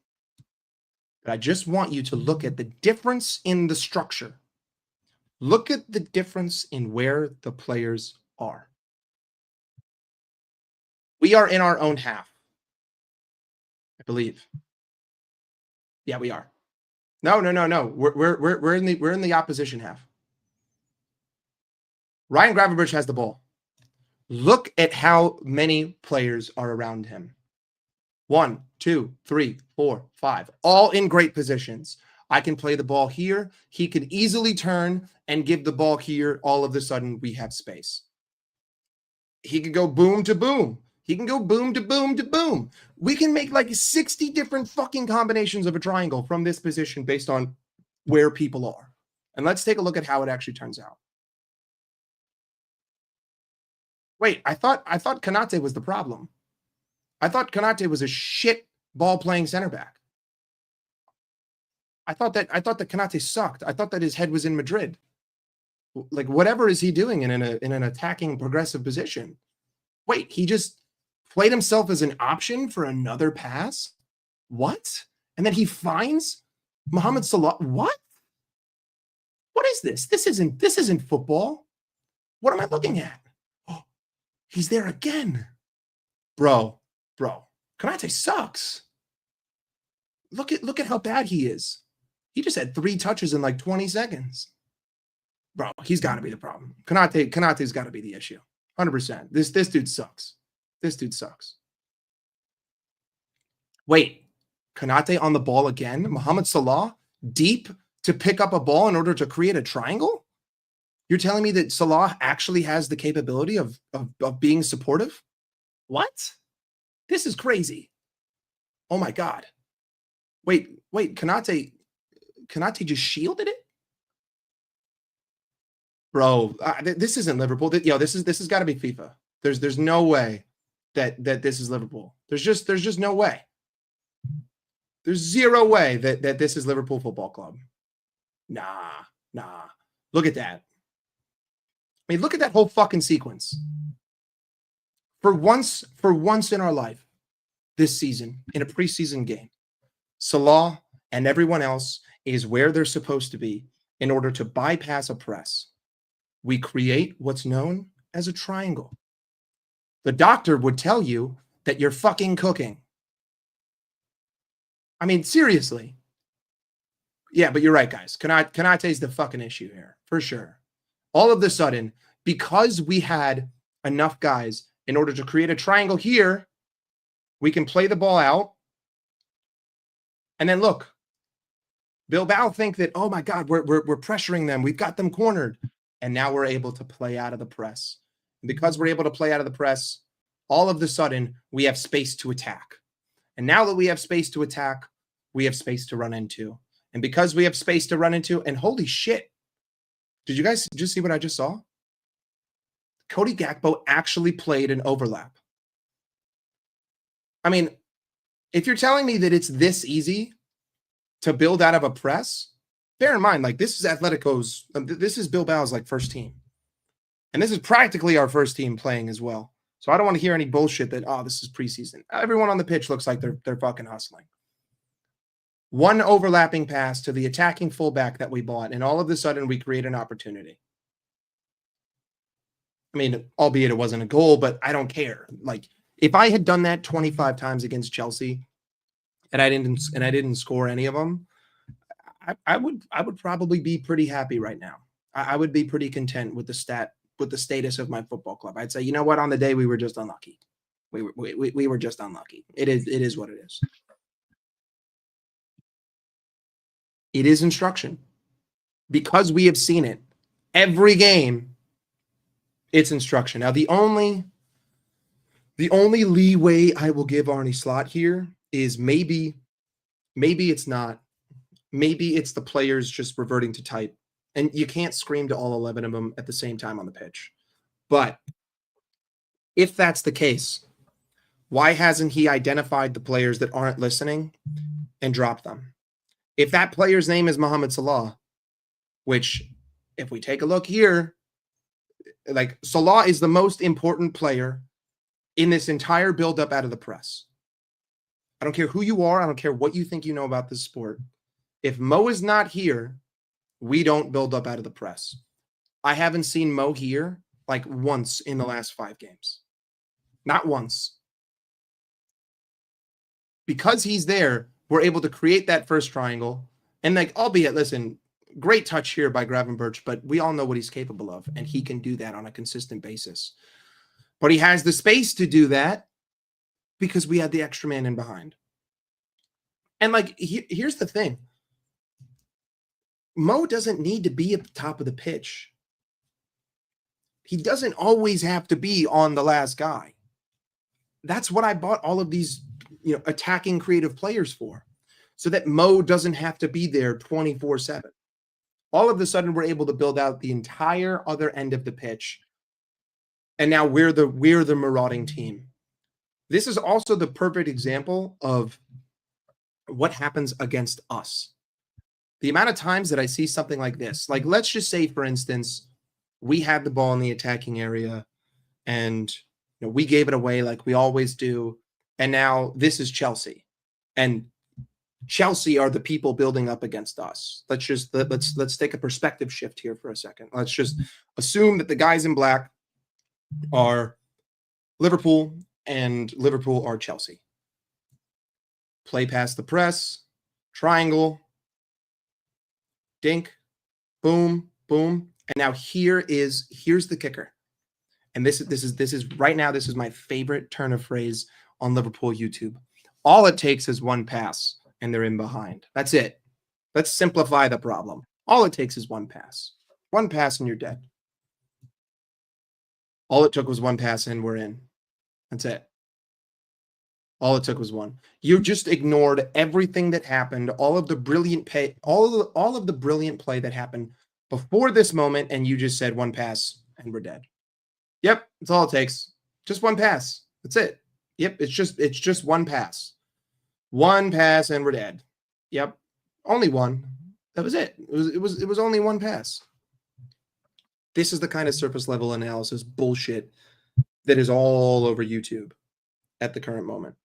But I just want you to look at the difference in the structure. Look at the difference in where the players are. We are in our own half, I believe. Yeah, we are. No. We're in the opposition half. Ryan Gravenberch has the ball. Look at how many players are around him. 1, 2, 3, 4, 5, all in great positions. I can play the ball here. He can easily turn and give the ball here. All of a sudden, we have space. He can go boom to boom. He can go boom to boom to boom. We can make like 60 different fucking combinations of a triangle from this position based on where people are. And let's take a look at how it actually turns out. Wait, I thought Konate was the problem. I thought Konate was a shit ball playing center back. I thought that Konate sucked. I thought that his head was in Madrid. Like, whatever is he doing in an attacking progressive position? Wait, he just played himself as an option for another pass? What? And then he finds Mohamed Salah. What? What is this? This isn't football. What am I looking at? Oh, he's there again. Bro. Konate sucks. Look at how bad he is. He just had 3 touches in like 20 seconds. Bro, he's got to be the problem. Konate's got to be the issue. 100%. This dude sucks. This dude sucks. Wait, Konate on the ball again? Mohamed Salah deep to pick up a ball in order to create a triangle? You're telling me that Salah actually has the capability of being supportive? What? This is crazy. Oh my God. Wait, Konate just shielded it? Bro, this isn't Liverpool. This has got to be FIFA. There's no way that this is Liverpool. There's just no way. There's zero way that this is Liverpool Football Club. Nah. Look at that. I mean, look at that whole fucking sequence. For once in our life, this season, in a preseason game, Salah and everyone else is where they're supposed to be in order to bypass a press. We create what's known as a triangle. The doctor would tell you that you're fucking cooking. I mean, seriously. Yeah, but you're right, guys. Konate's the fucking issue here, for sure. All of a sudden, because we had enough guys in order to create a triangle here, we can play the ball out. And then look, Bilbao think that, oh my God, we're pressuring them. We've got them cornered. And now we're able to play out of the press. And because we're able to play out of the press, all of a sudden, we have space to attack. And now that we have space to attack, we have space to run into. And because we have space to run into, and holy shit, did you guys just see what I just saw? Cody Gakpo actually played an overlap. I mean, if you're telling me that it's this easy to build out of a press, bear in mind, like, this is Bilbao's like first team. And this is practically our first team playing as well. So I don't want to hear any bullshit that, oh, this is preseason. Everyone on the pitch looks like they're fucking hustling. One overlapping pass to the attacking fullback that we bought, and all of a sudden we create an opportunity. I mean, albeit it wasn't a goal, but I don't care. Like, if I had done that 25 times against Chelsea and I didn't score any of them, I would probably be pretty happy right now. I would be pretty content with the status of my football club. I'd say, you know what, on the day we were just unlucky. We were just unlucky. It is what it is. It is instruction. Because we have seen it every game, it's instruction. Now, the only leeway I will give Arne Slot here is maybe it's not. Maybe it's the players just reverting to type. And you can't scream to all 11 of them at the same time on the pitch. But if that's the case, why hasn't he identified the players that aren't listening and dropped them? If that player's name is Mohamed Salah, which, if we take a look here, like, Salah is the most important player in this entire buildup out of the press. I don't care who you are. I don't care what you think you know about this sport. If Mo is not here, we don't build up out of the press. I haven't seen Mo here like once in the last 5 games. Not once. Because he's there, we're able to create that first triangle. And, like, albeit, listen, Great touch here by Gravenberch, but we all know what he's capable of, and he can do that on a consistent basis. But he has the space to do that because we had the extra man in behind. And like, here's the thing. Mo doesn't need to be at the top of the pitch. He doesn't always have to be on the last guy. That's what I bought all of these, attacking creative players for, so that Mo doesn't have to be there 24/7. All of a sudden, we're able to build out the entire other end of the pitch. And now we're the marauding team. This is also the perfect example of what happens against us. The amount of times that I see something like this, like let's just say, for instance, we had the ball in the attacking area and we gave it away like we always do. And now this is Chelsea. And Chelsea are the people building up against us. Let's take a perspective shift here for a second. Let's just assume that the guys in black are Liverpool and Liverpool are Chelsea. Play past the press, triangle, dink, boom, boom. And now here's the kicker. And this is right now, this is my favorite turn of phrase on Liverpool YouTube. All it takes is one pass and they're in behind. That's it. Let's simplify the problem. All it takes is one pass. One pass and you're dead. All it took was one pass and we're in. That's it. All it took was one. You just ignored everything that happened, all of the brilliant play, all of the brilliant play that happened before this moment, and you just said one pass and we're dead. Yep, that's all it takes. Just one pass. That's it. Yep, it's just one pass. One pass and we're dead. Yep. Only one. That was it. It was only one pass. This is the kind of surface level analysis bullshit that is all over YouTube at the current moment.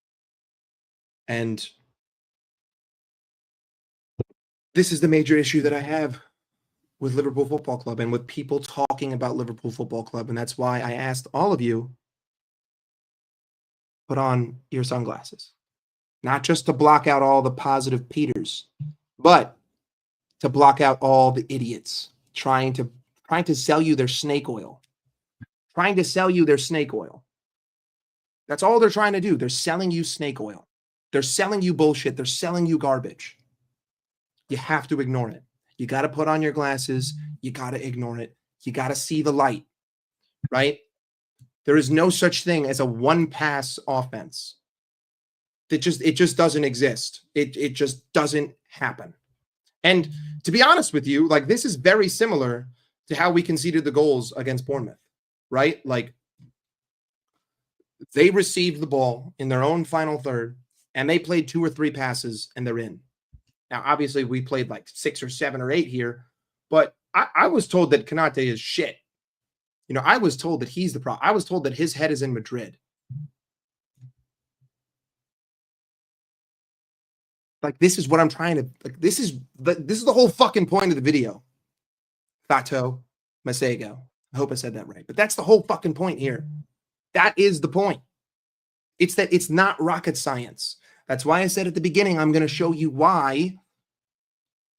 And this is the major issue that I have with Liverpool Football Club and with people talking about Liverpool Football Club. And that's why I asked all of you, put on your sunglasses. Not just to block out all the positive Peters, but to block out all the idiots trying to sell you their snake oil. Trying to sell you their snake oil. That's all they're trying to do. They're selling you snake oil. They're selling you bullshit. They're selling you garbage. You have to ignore it. You got to put on your glasses. You got to ignore it. You got to see the light, right? There is no such thing as a one-pass offense. It just doesn't exist. It just doesn't happen. And to be honest with you, like this is very similar to how we conceded the goals against Bournemouth, right? Like they received the ball in their own final third and they played 2 or 3 passes and they're in. Now, obviously we played like 6 or 7 or 8 here, but I was told that Konate is shit. I was told that he's the problem. I was told that his head is in Madrid. Like, this is what I'm trying to, like, this is the whole fucking point of the video. Fato Masego. I hope I said that right. But that's the whole fucking point here. That is the point. It's that it's not rocket science. That's why I said at the beginning, I'm going to show you why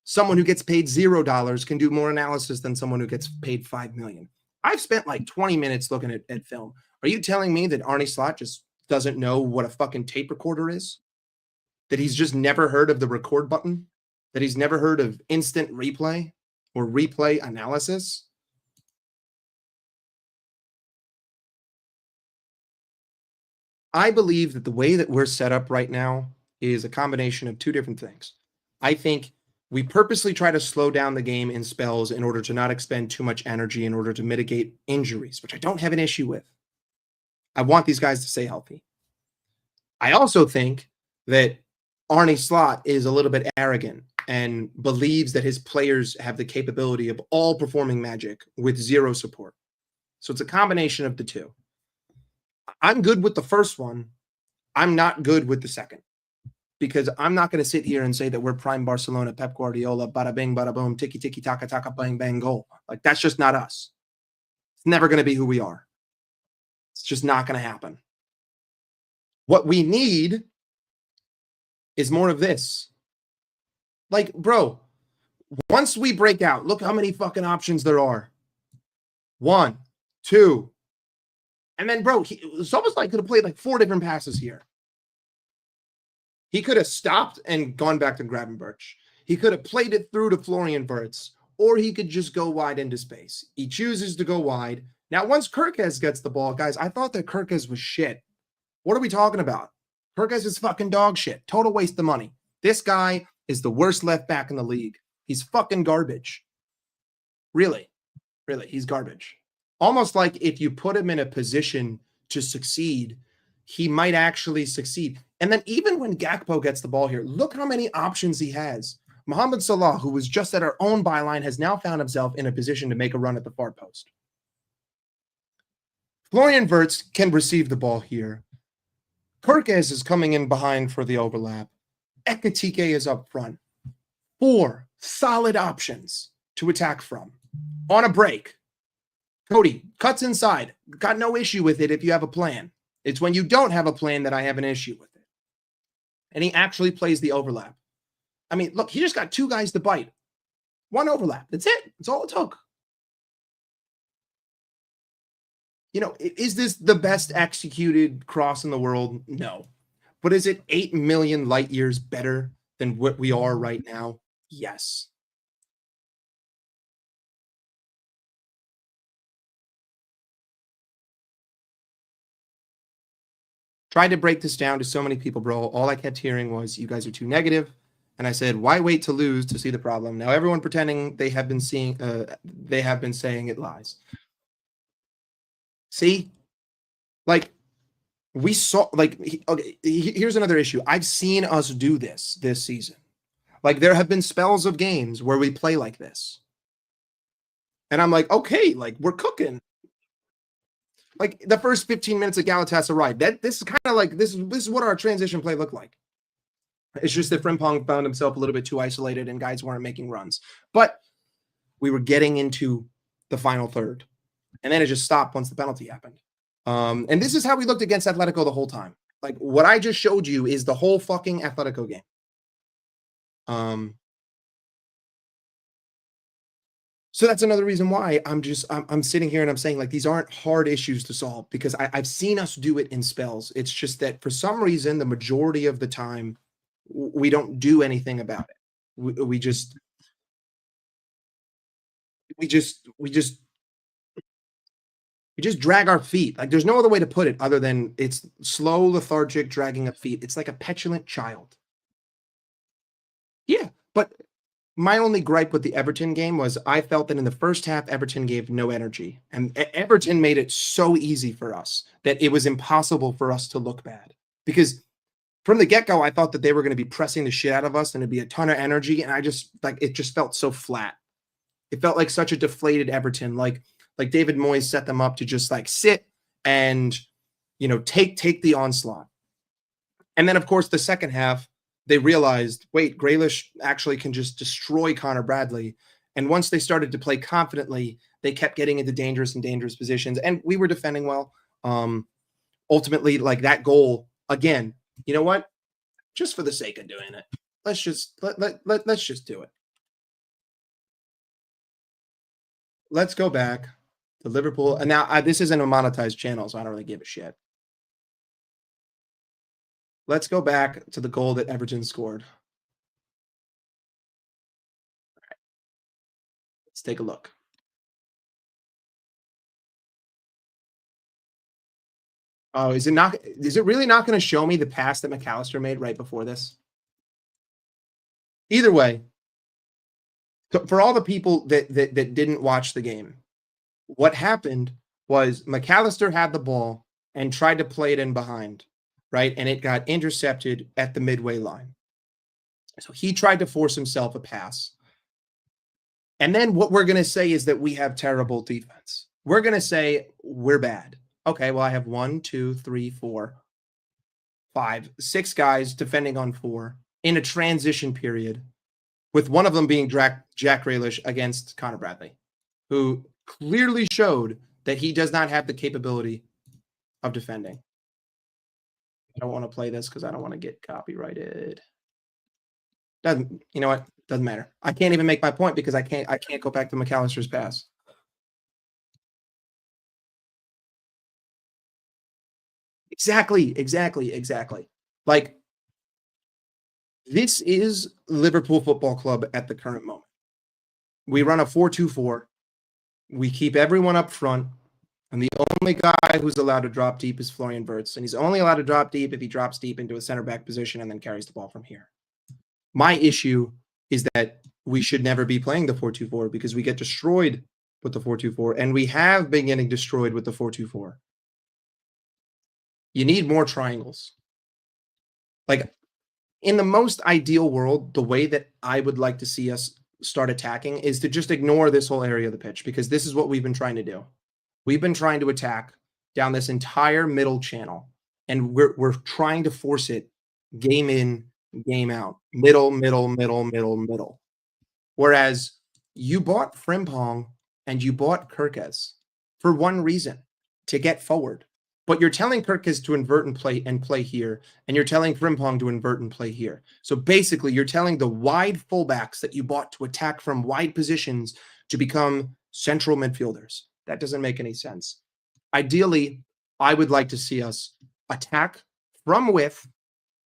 someone who gets paid $0 can do more analysis than someone who gets paid $5 million. I've spent like 20 minutes looking at film. Are you telling me that Arne Slot just doesn't know what a fucking tape recorder is? That he's just never heard of the record button? That he's never heard of instant replay or replay analysis? I believe that the way that we're set up right now is a combination of 2 different things. I think we purposely try to slow down the game in spells in order to not expend too much energy in order to mitigate injuries, which I don't have an issue with. I want these guys to stay healthy. I also think that Arne Slot is a little bit arrogant and believes that his players have the capability of all performing magic with 0 support. So it's a combination of the 2. I'm good with the first one. I'm not good with the second, because I'm not going to sit here and say that we're prime Barcelona, Pep Guardiola, bada bing, bada boom, tiki tiki taka taka bang bang goal. Like, that's just not us. It's never going to be who we are. It's just not going to happen. What we need is more of this. Like, bro, Once we break out, look how many fucking options there are. 1, 2. And then, bro, it's almost like could have played like 4 different passes here. He could have stopped and gone back to Gravenberch. He could have played it through to Florian Wirtz, or he could just go wide into space. He chooses to go wide. Now, once Kirkes gets the ball, guys, I thought that Kirkes was shit. What are we talking about? Kirkes is fucking dog shit. Total waste of money. This guy is the worst left back in the league. He's fucking garbage. Really, really, he's garbage. Almost like if you put him in a position to succeed, he might actually succeed. And then even when Gakpo gets the ball here, look how many options he has. Mohamed Salah, who was just at our own byline, has now found himself in a position to make a run at the far post. Florian Wirtz can receive the ball here. Kirkes is coming in behind for the overlap. Ekitike is up front. 4 solid options to attack from. On a break, Cody cuts inside. Got no issue with it if you have a plan. It's when you don't have a plan that I have an issue with it. And he actually plays the overlap. I mean, look, he just got 2 guys to bite. 1 overlap. That's it. That's all it took. You know, is this the best executed cross in the world? No. But is it 8 million light years better than what we are right now? Yes. Tried to break this down to so many people, bro. All I kept hearing was, you guys are too negative. And I said, why wait to lose to see the problem? Now everyone pretending they have been saying it lies. See? Like, we saw, like, okay, here's another issue. I've seen us do this season. Like, there have been spells of games where we play like this. And I'm like, okay, like, we're cooking. Like, the first 15 minutes of Galatasaray, this is kind of like, this is what our transition play looked like. It's just that Frimpong found himself a little bit too isolated and guys weren't making runs. But we were getting into the final third. And then it just stopped once the penalty happened. And this is how we looked against Atletico the whole time. Like, what I just showed you is the whole fucking Atletico game. So that's another reason why I'm sitting here and I'm saying, like, these aren't hard issues to solve, because I've seen us do it in spells. It's just that for some reason, the majority of the time, we don't do anything about it. We just drag our feet. Like, there's no other way to put it other than it's slow, lethargic, dragging of feet. It's like a petulant child. Yeah, but my only gripe with the Everton game was I felt that in the first half, Everton gave no energy. And Everton made it so easy for us that it was impossible for us to look bad. Because from the get-go, I thought that they were going to be pressing the shit out of us and it'd be a ton of energy. And it just felt so flat. It felt like such a deflated Everton. Like David Moyes set them up to just like sit and, you know, take the onslaught. And then, of course, the second half, they realized, wait, Grealish actually can just destroy Connor Bradley. And once they started to play confidently, they kept getting into dangerous positions. And we were defending well. Ultimately, like, that goal, again, you know what? Just for the sake of doing it, let's just do it. Let's go back to Liverpool. And now this isn't a monetized channel, so I don't really give a shit. Let's go back to the goal that Everton scored. Let's take a look. Oh, is it really not going to show me the pass that McAllister made right before this? Either way, for all the people that didn't watch the game, what happened was McAllister had the ball and tried to play it in behind, right? And it got intercepted at the midway line. So he tried to force himself a pass. And then what we're going to say is that we have terrible defense. We're going to say we're bad. Okay, well, I have 1, 2, 3, 4, 5, 6 guys defending on 4 in a transition period, with one of them being Jack Grealish against Connor Bradley, who clearly showed that he does not have the capability of defending. I don't want to play this because I don't want to get copyrighted. You know what? Doesn't matter. I can't even make my point because I can't go back to McAllister's pass. Exactly, exactly, exactly. Like, this is Liverpool Football Club at the current moment. We run a 4-2-4. We keep everyone up front, and the only guy who's allowed to drop deep is Florian Wirtz, and he's only allowed to drop deep if he drops deep into a center back position and then carries the ball from here. My issue is that we should never be playing the 4-2-4 because we get destroyed with the 4-2-4, and we have been getting destroyed with the 4-2-4. You need more triangles. Like, in the most ideal world, the way that I would like to see us start attacking is to just ignore this whole area of the pitch because this is what we've been trying to do. We've been trying to attack down this entire middle channel, and we're trying to force it game in, game out, middle, middle, middle, middle, middle. Whereas you bought Frimpong and you bought Kirkes for one reason, to get forward. But you're telling Kirkes to invert and play here, and you're telling Frimpong to invert and play here. So basically, you're telling the wide fullbacks that you bought to attack from wide positions to become central midfielders. That doesn't make any sense. Ideally, I would like to see us attack from width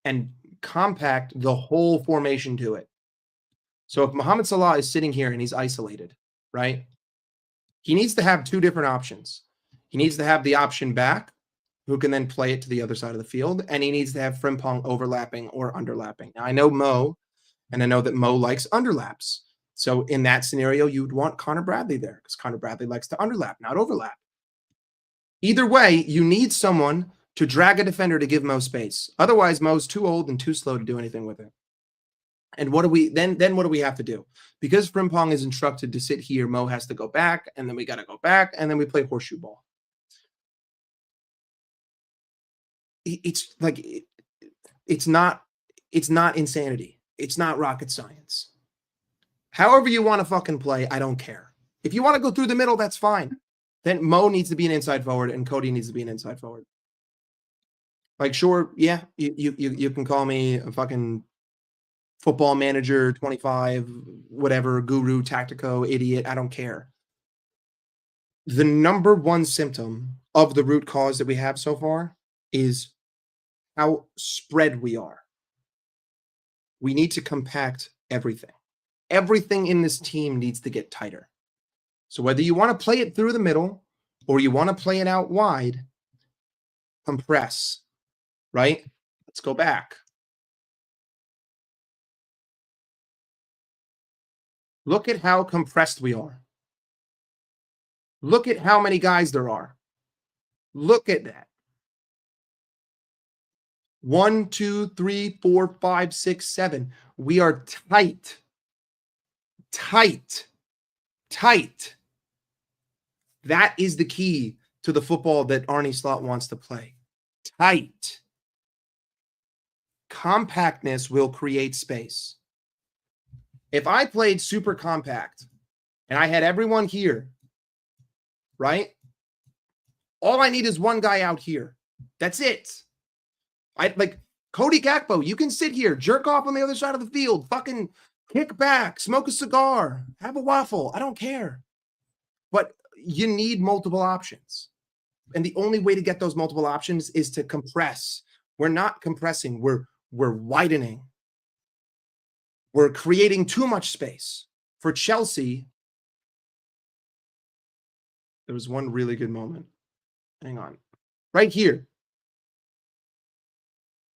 and compact the whole formation to it. So if Mohamed Salah is sitting here and he's isolated, right? He needs to have two different options. He needs to have the option back, who can then play it to the other side of the field, and he needs to have Frimpong overlapping or underlapping. Now, I know Mo, and I know that Mo likes underlaps. So in that scenario, you'd want Connor Bradley there because Connor Bradley likes to underlap, not overlap. Either way, you need someone to drag a defender to give Mo space. Otherwise, Mo's too old and too slow to do anything with it. And what do we then what do we have to do? Because Frimpong is instructed to sit here, Mo has to go back, and then we got to go back, and then we play horseshoe ball. It's like it's not insanity. It's not rocket science. However you want to fucking play, I don't care. If you want to go through the middle, that's fine. Then Mo needs to be an inside forward and Cody needs to be an inside forward. Like, sure, yeah, you can call me a fucking football manager 25, whatever, guru, tactico, idiot, I don't care. The number one symptom of the root cause that we have so far is how spread we are. We need to compact everything. Everything in this team needs to get tighter. So whether you want to play it through the middle or you want to play it out wide, compress, right? Let's go back. Look at how compressed we are. Look at how many guys there are. Look at that. 1, 2, 3, 4, 5, 6, 7. We are tight. Tight. Tight. That is the key to the football that Arne Slot wants to play. Tight. Compactness will create space. If I played super compact and I had everyone here, right? All I need is one guy out here. That's it. I like Cody Gakpo. You can sit here, jerk off on the other side of the field, fucking kick back, smoke a cigar, have a waffle. I don't care. But you need multiple options. And the only way to get those multiple options is to compress. We're not compressing. We're widening. We're creating too much space. For Chelsea, there was one really good moment. Hang on. Right here.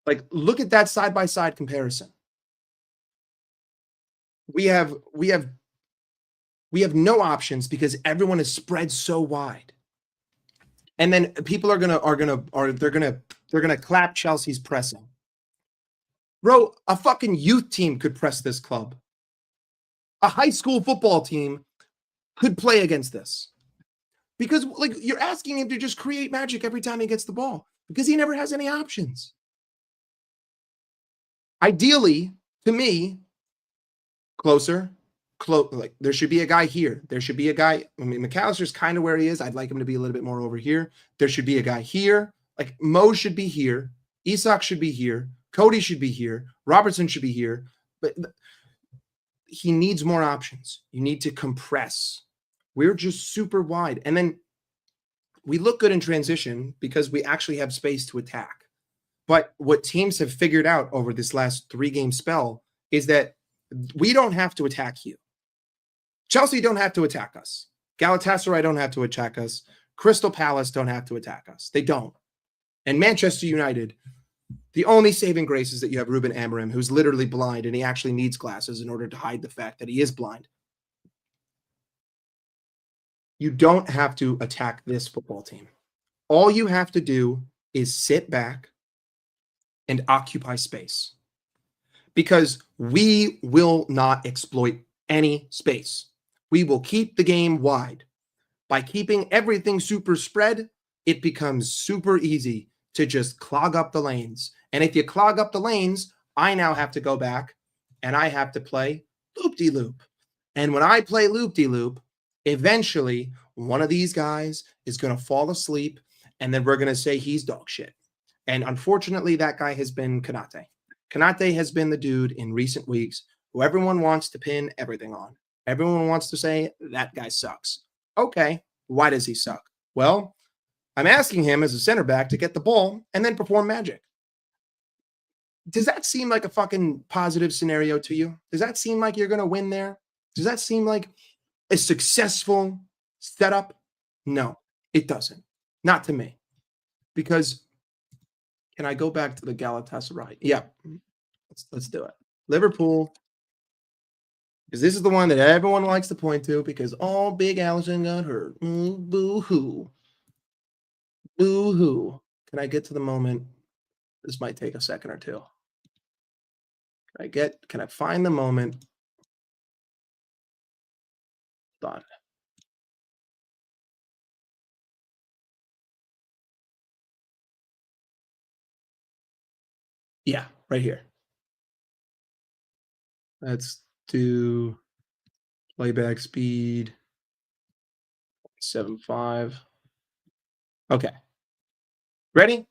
Like, look at that side-by-side comparison. We have no options because everyone is spread so wide. And then people are gonna clap Chelsea's pressing. Bro, a fucking youth team could press this club. A high school football team could play against this. Because like you're asking him to just create magic every time he gets the ball because he never has any options. Ideally, to me, closer, like there should be a guy here. There should be a guy. I mean, McAllister's kind of where he is. I'd like him to be a little bit more over here. There should be a guy here. Like Mo should be here. Isak should be here. Cody should be here. Robertson should be here. But he needs more options. You need to compress. We're just super wide. And then we look good in transition because we actually have space to attack. But what teams have figured out over this last 3-game spell is that we don't have to attack you. Chelsea don't have to attack us. Galatasaray don't have to attack us. Crystal Palace don't have to attack us. They don't. And Manchester United, the only saving grace is that you have Ruben Amorim, who's literally blind, and he actually needs glasses in order to hide the fact that he is blind. You don't have to attack this football team. All you have to do is sit back and occupy space, because we will not exploit any space. We will keep the game wide. By keeping everything super spread, it becomes super easy to just clog up the lanes. And if you clog up the lanes, I now have to go back and I have to play loop-de-loop. And when I play loop-de-loop, eventually one of these guys is going to fall asleep, and then we're going to say he's dog shit. And unfortunately, that guy has been Konate. Konate has been the dude in recent weeks who everyone wants to pin everything on. Everyone wants to say, that guy sucks. Okay, why does he suck? Well, I'm asking him as a center back to get the ball and then perform magic. Does that seem like a fucking positive scenario to you? Does that seem like you're going to win there? Does that seem like a successful setup? No, it doesn't. Not to me. Because, can I go back to the Galatasaray? Yeah, let's do it. Liverpool, because this is the one that everyone likes to point to, because Big Allison got hurt. Boo-hoo. Boo-hoo. Can I get to the moment? This might take a second or two. Can I find the moment? Done. Yeah, right here. Let's do playback speed 7.5. Okay. Ready?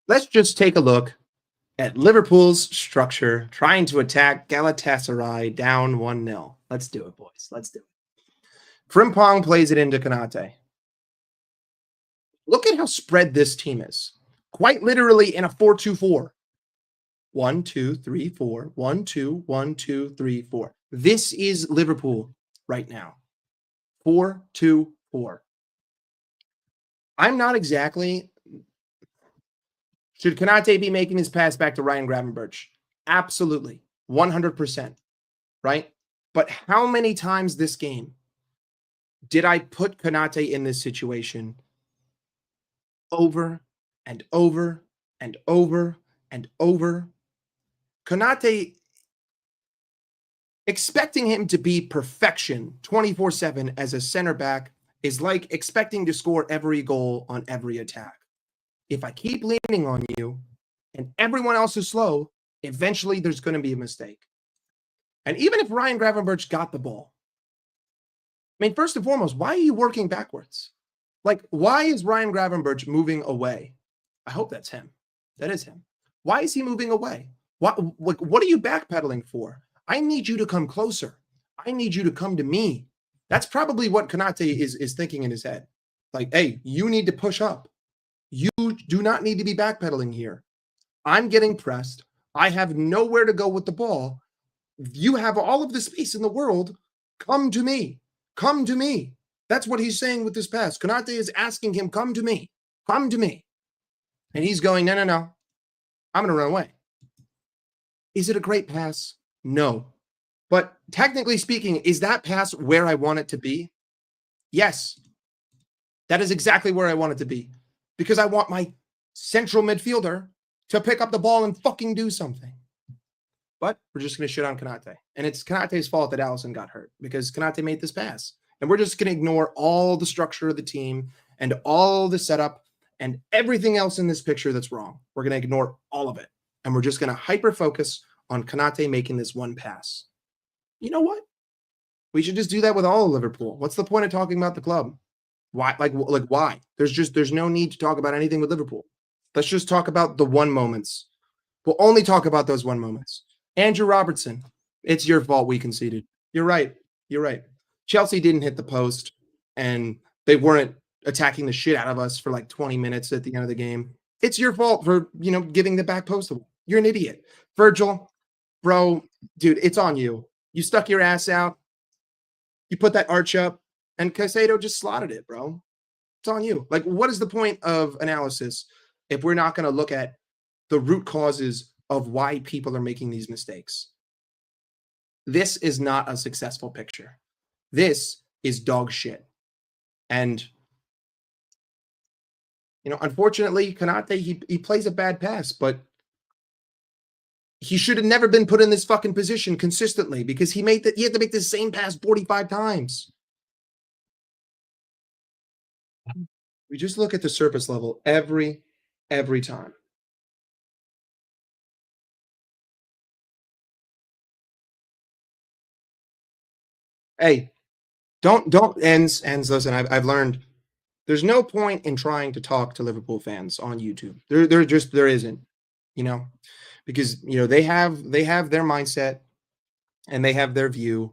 Let's just take a look at Liverpool's structure trying to attack Galatasaray down 1-0. Let's do it, boys. Let's do it. Frimpong plays it into Konate. Look at how spread this team is. Quite literally in a 4-2-4. 1, 2, 3, 4. 1, 2, 1, 2, 3, 4. This is Liverpool right now. 4-2-4. I'm not exactly. Should Konate be making his pass back to Ryan Gravenberch? Absolutely. 100%. Right? But how many times this game did I put Konate in this situation over and over and over and over? Konate, expecting him to be perfection 24/7 as a center back is like expecting to score every goal on every attack. If I keep leaning on you and everyone else is slow, eventually there's going to be a mistake. And even if Ryan Gravenberch got the ball, I mean, first and foremost, why are you working backwards? Like, why is Ryan Gravenberch moving away? I hope that's him. That is him. Why is he moving away? What are you backpedaling for? I need you to come closer. I need you to come to me. That's probably what Konate is thinking in his head. Like, hey, you need to push up. You do not need to be backpedaling here. I'm getting pressed. I have nowhere to go with the ball. You have all of the space in the world. Come to me. Come to me. That's what he's saying with this pass. Konate is asking him, come to me. Come to me. And he's going, no. I'm going to run away. Is it a great pass? No. But technically speaking, is that pass where I want it to be? Yes. That is exactly where I want it to be. Because I want my central midfielder to pick up the ball and fucking do something. But we're just going to shit on Konate. And it's Konate's fault that Allison got hurt because Konate made this pass. And we're just going to ignore all the structure of the team and all the setup and everything else in this picture that's wrong. We're going to ignore all of it. And we're just going to hyper-focus on Konate making this one pass. You know what? We should just do that with all of Liverpool. What's the point of talking about the club? Why? Like why? There's no need to talk about anything with Liverpool. Let's just talk about the one moments. We'll only talk about those one moments. Andrew Robertson. It's your fault we conceded. You're right. You're right. Chelsea didn't hit the post, and they weren't attacking the shit out of us for like 20 minutes at the end of the game. It's your fault for, giving the back post away. You're an idiot. Virgil, bro, dude, it's on you. You stuck your ass out. You put that arch up, and Caicedo just slotted it, bro. It's on you. Like, what is the point of analysis if we're not going to look at the root causes of why people are making these mistakes? This is not a successful picture. This is dog shit. And, unfortunately, Konate, he plays a bad pass, but he should have never been put in this fucking position consistently because he had to make the same pass 45 times. We just look at the surface level every time. Hey, don't ends. Listen, I've learned there's no point in trying to talk to Liverpool fans on YouTube. There isn't, you know, because they have their mindset and they have their view,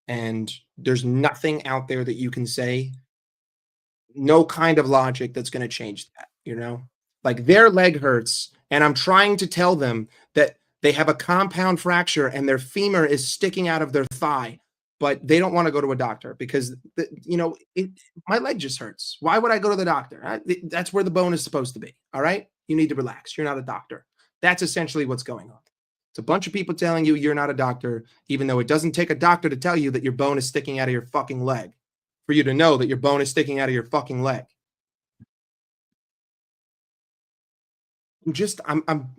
and there's nothing out there that you can say, no kind of logic that's going to change that. Like their leg hurts, and I'm trying to tell them that they have a compound fracture and their femur is sticking out of their thigh, but they don't want to go to a doctor because my leg just hurts. Why would I go to the doctor? That's where the bone is supposed to be. All right, you need to relax. You're not a doctor. That's essentially what's going on. It's a bunch of people telling you you're not a doctor, even though it doesn't take a doctor to tell you that your bone is sticking out of your fucking leg, for you to know that your bone is sticking out of your fucking leg. I'm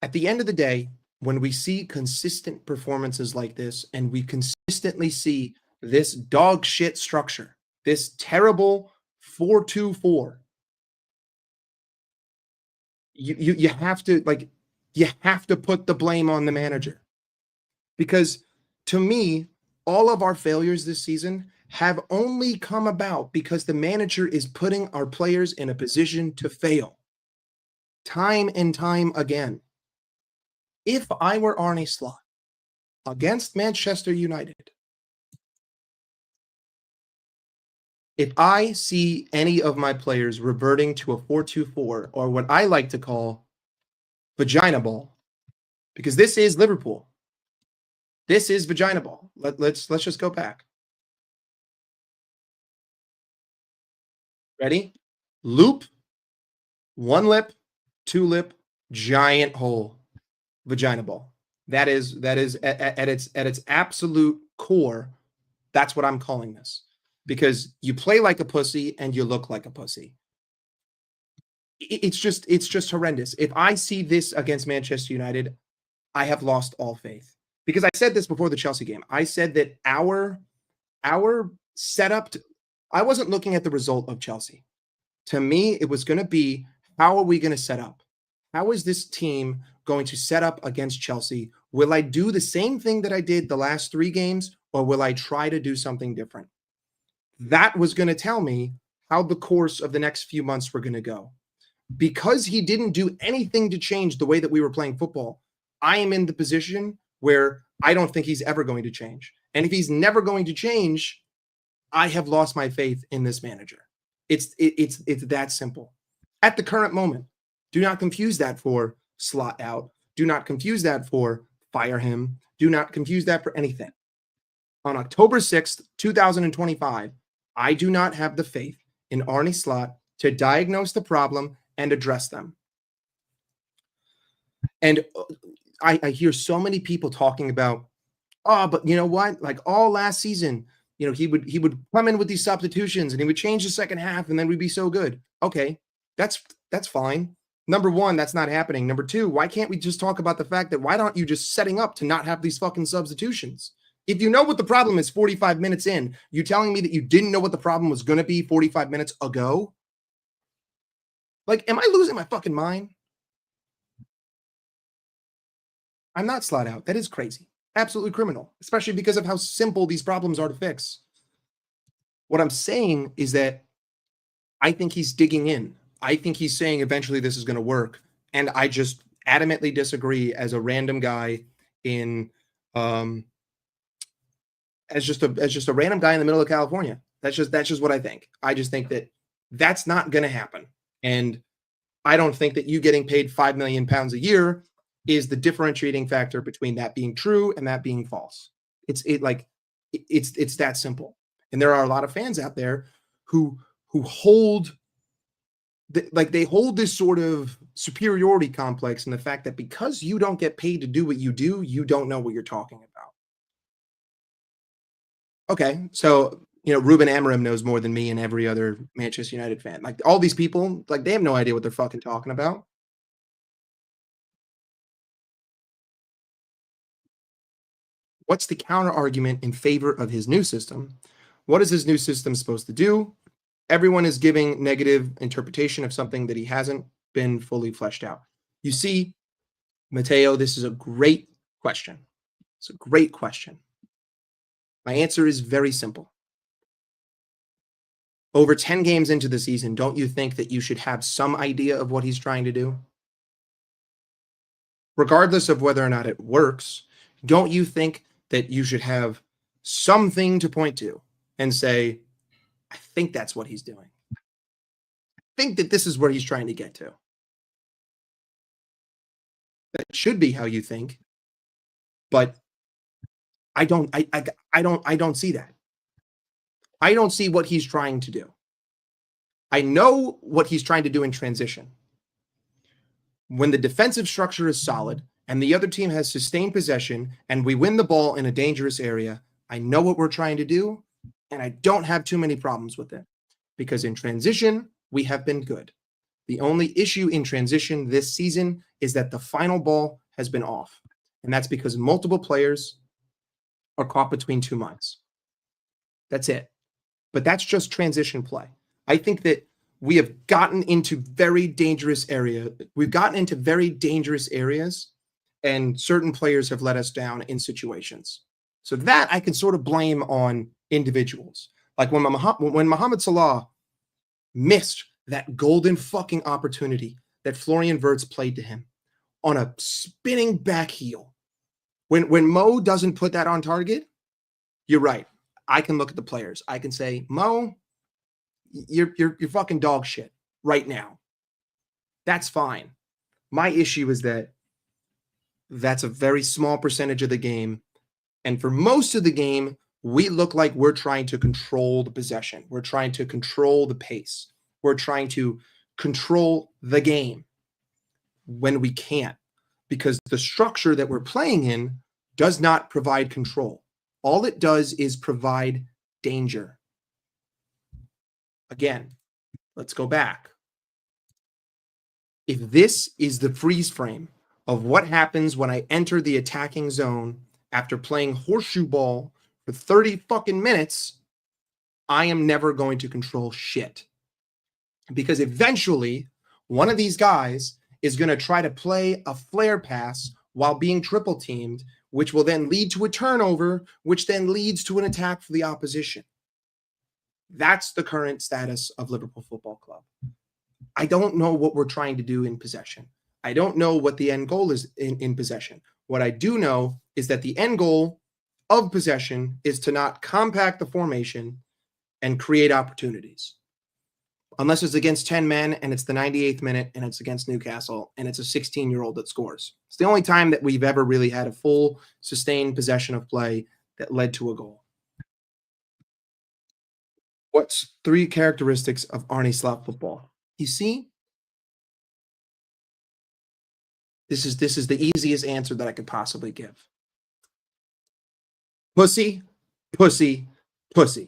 at the end of the day, when we see consistent performances like this and we consistently see this dog shit structure, this terrible 4-2-4, you have to put the blame on the manager, because to me, all of our failures this season have only come about because the manager is putting our players in a position to fail time and time again. If I were Arne Slot against Manchester United, if I see any of my players reverting to a 4-2-4, or what I like to call vagina ball, because this is Liverpool. This is vagina ball. Let's just go back. Ready? Loop, one lip, two lip, giant hole. Vagina ball. That is at its absolute core. That's what I'm calling this, because you play like a pussy and you look like a pussy. It's just horrendous. If I see this against Manchester United, I have lost all faith, because I said this before the Chelsea game. I said that our setup. I wasn't looking at the result of Chelsea. To me, it was going to be, how are we going to set up? How is this team going to set up against Chelsea? Will I do the same thing that I did the last 3 games, or will I try to do something different? That was going to tell me how the course of the next few months were going to go. Because he didn't do anything to change the way that we were playing football, I am in the position where I don't think he's ever going to change. And if he's never going to change, I have lost my faith in this manager. It's that simple. At the current moment, do not confuse that for slot out. Do not confuse that for fire him. Do not confuse that for anything. On October 6th, 2025, I do not have the faith in Arne Slot to diagnose the problem and address them. And I hear so many people talking about, but you know what? Like all last season, he would come in with these substitutions and he would change the second half and then we'd be so good. Okay, that's fine. Number one, that's not happening. Number two, why can't we just talk about the fact that why don't you just setting up to not have these fucking substitutions? If you know what the problem is 45 minutes in, you telling me that you didn't know what the problem was going to be 45 minutes ago? Like, am I losing my fucking mind? I'm not slot out. That is crazy. Absolutely criminal, especially because of how simple these problems are to fix. What I'm saying is that I think he's digging in. I think he's saying eventually this is going to work. And I just adamantly disagree as a random guy in um, as just a random guy in the middle of California. That's just what I think. I just think that that's not going to happen, and I don't think that you getting paid £5 million a year is the differentiating factor between that being true and that being false. It's that simple. And there are a lot of fans out there who hold they hold this sort of superiority complex in the fact that because you don't get paid to do what you don't know what you're talking about. Okay, so Ruben Amorim knows more than me and every other Manchester United fan. Like all these people, like they have no idea what they're fucking talking about. What's the counter argument in favor of his new system? What is his new system supposed to do? Everyone is giving negative interpretation of something that he hasn't been fully fleshed out. You see, Matteo, this is a great question. It's a great question. My answer is very simple. Over 10 games into the season, don't you think that you should have some idea of what he's trying to do? Regardless of whether or not it works, don't you think that you should have something to point to and say, I think that's what he's doing. I think that this is where he's trying to get to. That should be how you think, but I don't see that. I don't see what he's trying to do. I know what he's trying to do in transition. When the defensive structure is solid and the other team has sustained possession and we win the ball in a dangerous area, I know what we're trying to do, and I don't have too many problems with it because in transition, we have been good. The only issue in transition this season is that the final ball has been off, and that's because multiple players are caught between two minds. That's it. But that's just transition play. I think that we have gotten into very dangerous area. We've gotten into very dangerous areas, and certain players have let us down in situations. So that I can sort of blame on individuals. Like when Mohamed Salah missed that golden fucking opportunity that Florian Wirtz played to him on a spinning back heel. When Mo doesn't put that on target, you're right. I can look at the players. I can say, Mo, you're fucking dog shit right now. That's fine. My issue is that that's a very small percentage of the game. And for most of the game, we look like we're trying to control the possession. We're trying to control the pace. We're trying to control the game when we can't, because the structure that we're playing in does not provide control. All it does is provide danger. Again, let's go back. If this is the freeze frame of what happens when I enter the attacking zone after playing horseshoe ball for 30 fucking minutes, I am never going to control shit. Because eventually, one of these guys is going to try to play a flare pass while being triple teamed, which will then lead to a turnover, which then leads to an attack for the opposition. That's the current status of Liverpool Football Club. I don't know what we're trying to do in possession. I don't know what the end goal is in possession. What I do know is that the end goal of possession is to not compact the formation and create opportunities. Unless it's against 10 men and it's the 98th minute and it's against Newcastle and it's a 16-year-old that scores. It's the only time that we've ever really had a full sustained possession of play that led to a goal. What's 3 characteristics of Arne Slot football? You see, this is the easiest answer that I could possibly give. Pussy, pussy, pussy.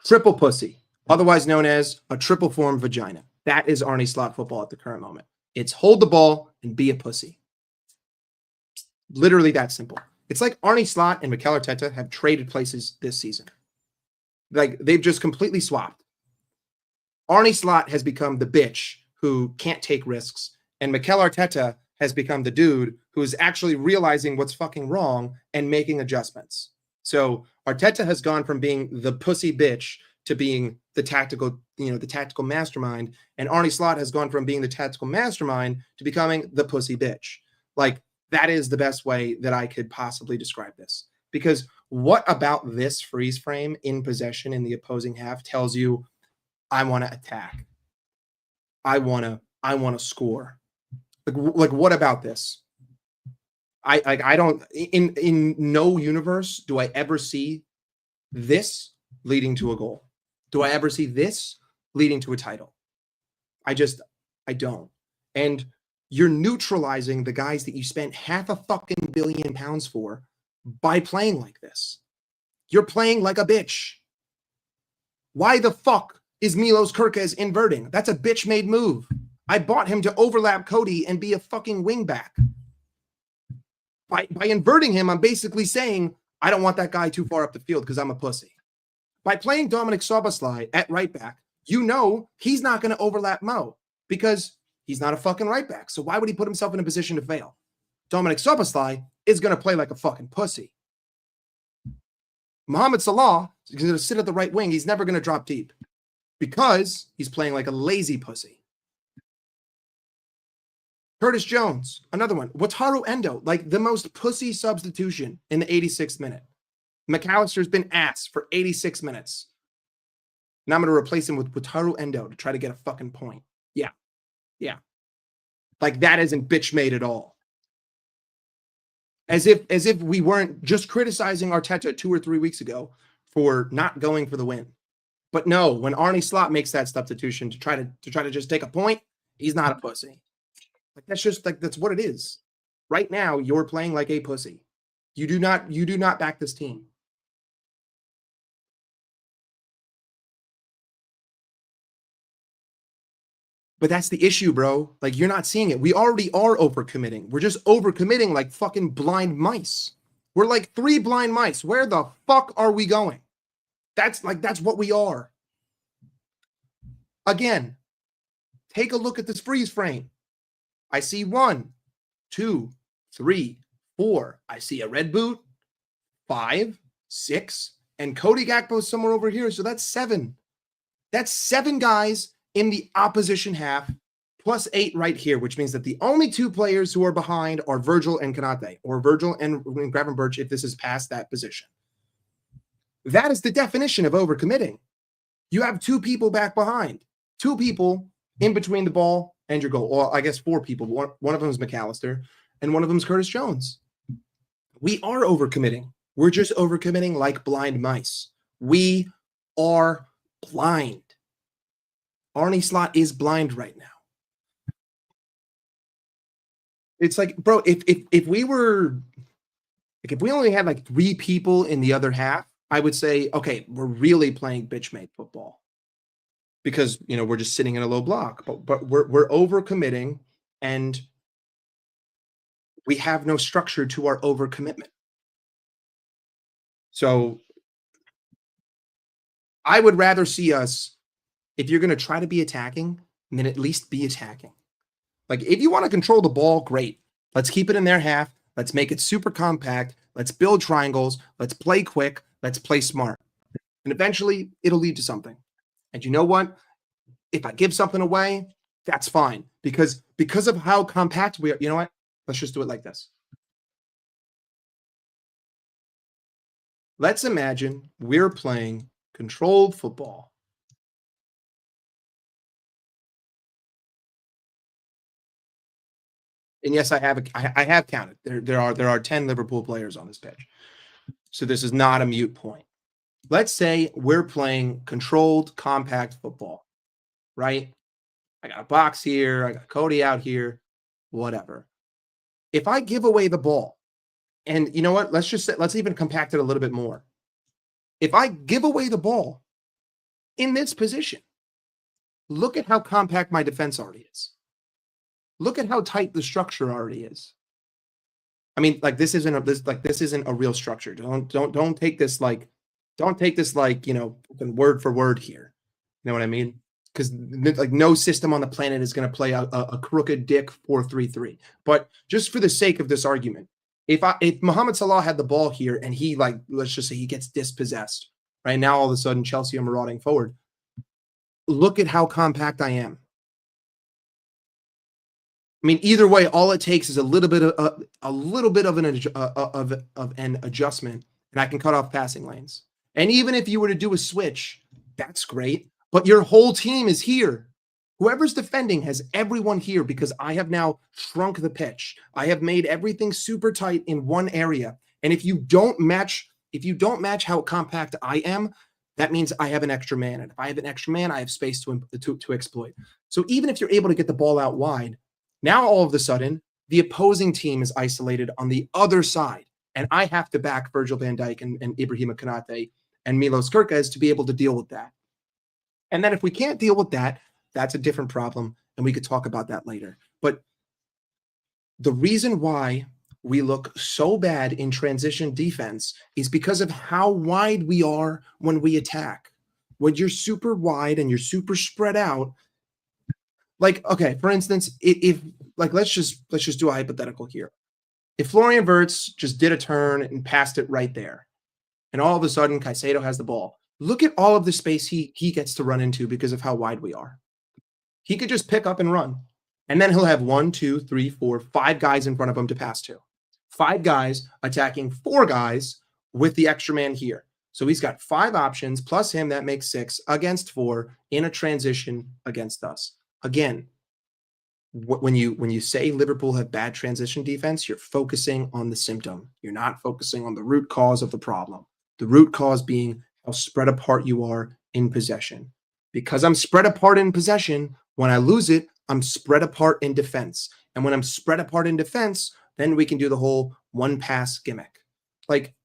Triple pussy, otherwise known as a triple form vagina. That is Arne Slot football at the current moment. It's hold the ball and be a pussy. Literally that simple. It's like Arne Slot and Mikel Arteta have traded places this season. Like they've just completely swapped. Arne Slot has become the bitch who can't take risks, and Mikel Arteta has become the dude who is actually realizing what's fucking wrong and making adjustments. So Arteta has gone from being the pussy bitch to being the tactical mastermind, and Arne Slot has gone from being the tactical mastermind to becoming the pussy bitch. Like That is the best way that I could possibly describe this. Because what about this freeze frame in possession in the opposing half tells you I want to attack. I want to score. Like what about this? I don't in no universe do I ever see this leading to a goal. Do I ever see this leading to a title? I don't. And you're neutralizing the guys that you spent half a fucking billion pounds for by playing like this. You're playing like a bitch. Why the fuck is Milos Kerkez inverting? That's a bitch made move. I bought him to overlap Cody and be a fucking wingback. By inverting him, I'm basically saying I don't want that guy too far up the field because I'm a pussy. By playing Dominic Soboslai at right back, you know he's not going to overlap Mo because he's not a fucking right back. So why would he put himself in a position to fail? Dominic Soboslai is going to play like a fucking pussy. Mohamed Salah is going to sit at the right wing. He's never going to drop deep because he's playing like a lazy pussy. Curtis Jones, another one. Wataru Endo, like the most pussy substitution in the 86th minute. McAllister's been ass for 86 minutes. Now I'm going to replace him with Wataru Endo to try to get a fucking point. Yeah. Like that isn't bitch made at all. As if we weren't just criticizing Arteta 2 or 3 weeks ago for not going for the win. But no, when Arne Slot makes that substitution to try to just take a point, he's not a pussy. Like that's what it is. Right now, you're playing like a pussy. You do not back this team. But that's the issue, bro. Like, you're not seeing it. We already are overcommitting. We're just overcommitting like fucking blind mice. We're like 3 blind mice. Where the fuck are we going? That's what we are. Again, take a look at this freeze frame. I see 1, 2, 3, 4. I see a red boot, 5, 6, and Cody Gakpo's somewhere over here. So that's 7. That's 7 guys in the opposition half, plus 8 right here, which means that the only 2 players who are behind are Virgil and Kanate, or Virgil and Gravenberch if this is past that position. That is the definition of overcommitting. You have 2 people back behind, 2 people in between the ball and your goal. Well, I guess 4 people. One of them is McAllister, and one of them is Curtis Jones. We are overcommitting. We're just overcommitting like blind mice. We are blind. Arne Slot is blind right now. It's like, bro, if we only had like 3 people in the other half, I would say, okay, we're really playing bitch-made football because, we're just sitting in a low block, but we're overcommitting and we have no structure to our overcommitment. So I would rather see us, if you're going to try to be attacking, then at least be attacking. Like, if you want to control the ball, great. Let's keep it in their half. Let's make it super compact. Let's build triangles. Let's play quick. Let's play smart. And eventually, it'll lead to something. And you know what? If I give something away, that's fine. Because of how compact we are, you know what? Let's just do it like this. Let's imagine we're playing controlled football. And yes, I have counted. There are 10 Liverpool players on this pitch. So this is not a mute point. Let's say we're playing controlled, compact football, right? I got a box here. I got Cody out here, whatever. If I give away the ball, and you know what? Let's even compact it a little bit more. If I give away the ball in this position, look at how compact my defense already is. Look at how tight the structure already is. I mean, like this isn't a real structure. Don't take this like word for word here. You know what I mean? Because like no system on the planet is going to play a crooked dick 4-3-3. But just for the sake of this argument, if Mohamed Salah had the ball here and he let's just say he gets dispossessed, right now all of a sudden Chelsea are marauding forward. Look at how compact I am. I mean, either way, all it takes is a little bit of a little bit of an adjustment, and I can cut off passing lanes. And even if you were to do a switch, that's great. But your whole team is here. Whoever's defending has everyone here because I have now shrunk the pitch. I have made everything super tight in one area. And if you don't match how compact I am, that means I have an extra man. And if I have an extra man, I have space to exploit. So even if you're able to get the ball out wide, now all of a sudden, the opposing team is isolated on the other side. And I have to back Virgil van Dijk and Ibrahima Konate and Milos Kerkez to be able to deal with that. And then if we can't deal with that, that's a different problem. And we could talk about that later. But the reason why we look so bad in transition defense is because of how wide we are when we attack. When you're super wide and you're super spread out, like, okay, for instance, if like let's just do a hypothetical here. If Florian Wirtz just did a turn and passed it right there, and all of a sudden Caicedo has the ball, look at all of the space he gets to run into because of how wide we are. He could just pick up and run. And then he'll have 1, 2, 3, 4, 5 guys in front of him to pass to. 5 guys attacking 4 guys with the extra man here. So he's got 5 options plus him. That makes 6 against 4 in a transition against us. Again, when you say Liverpool have bad transition defense, you're focusing on the symptom. You're not focusing on the root cause of the problem. The root cause being how spread apart you are in possession. Because I'm spread apart in possession, when I lose it, I'm spread apart in defense. And when I'm spread apart in defense, then we can do the whole one pass gimmick. Like,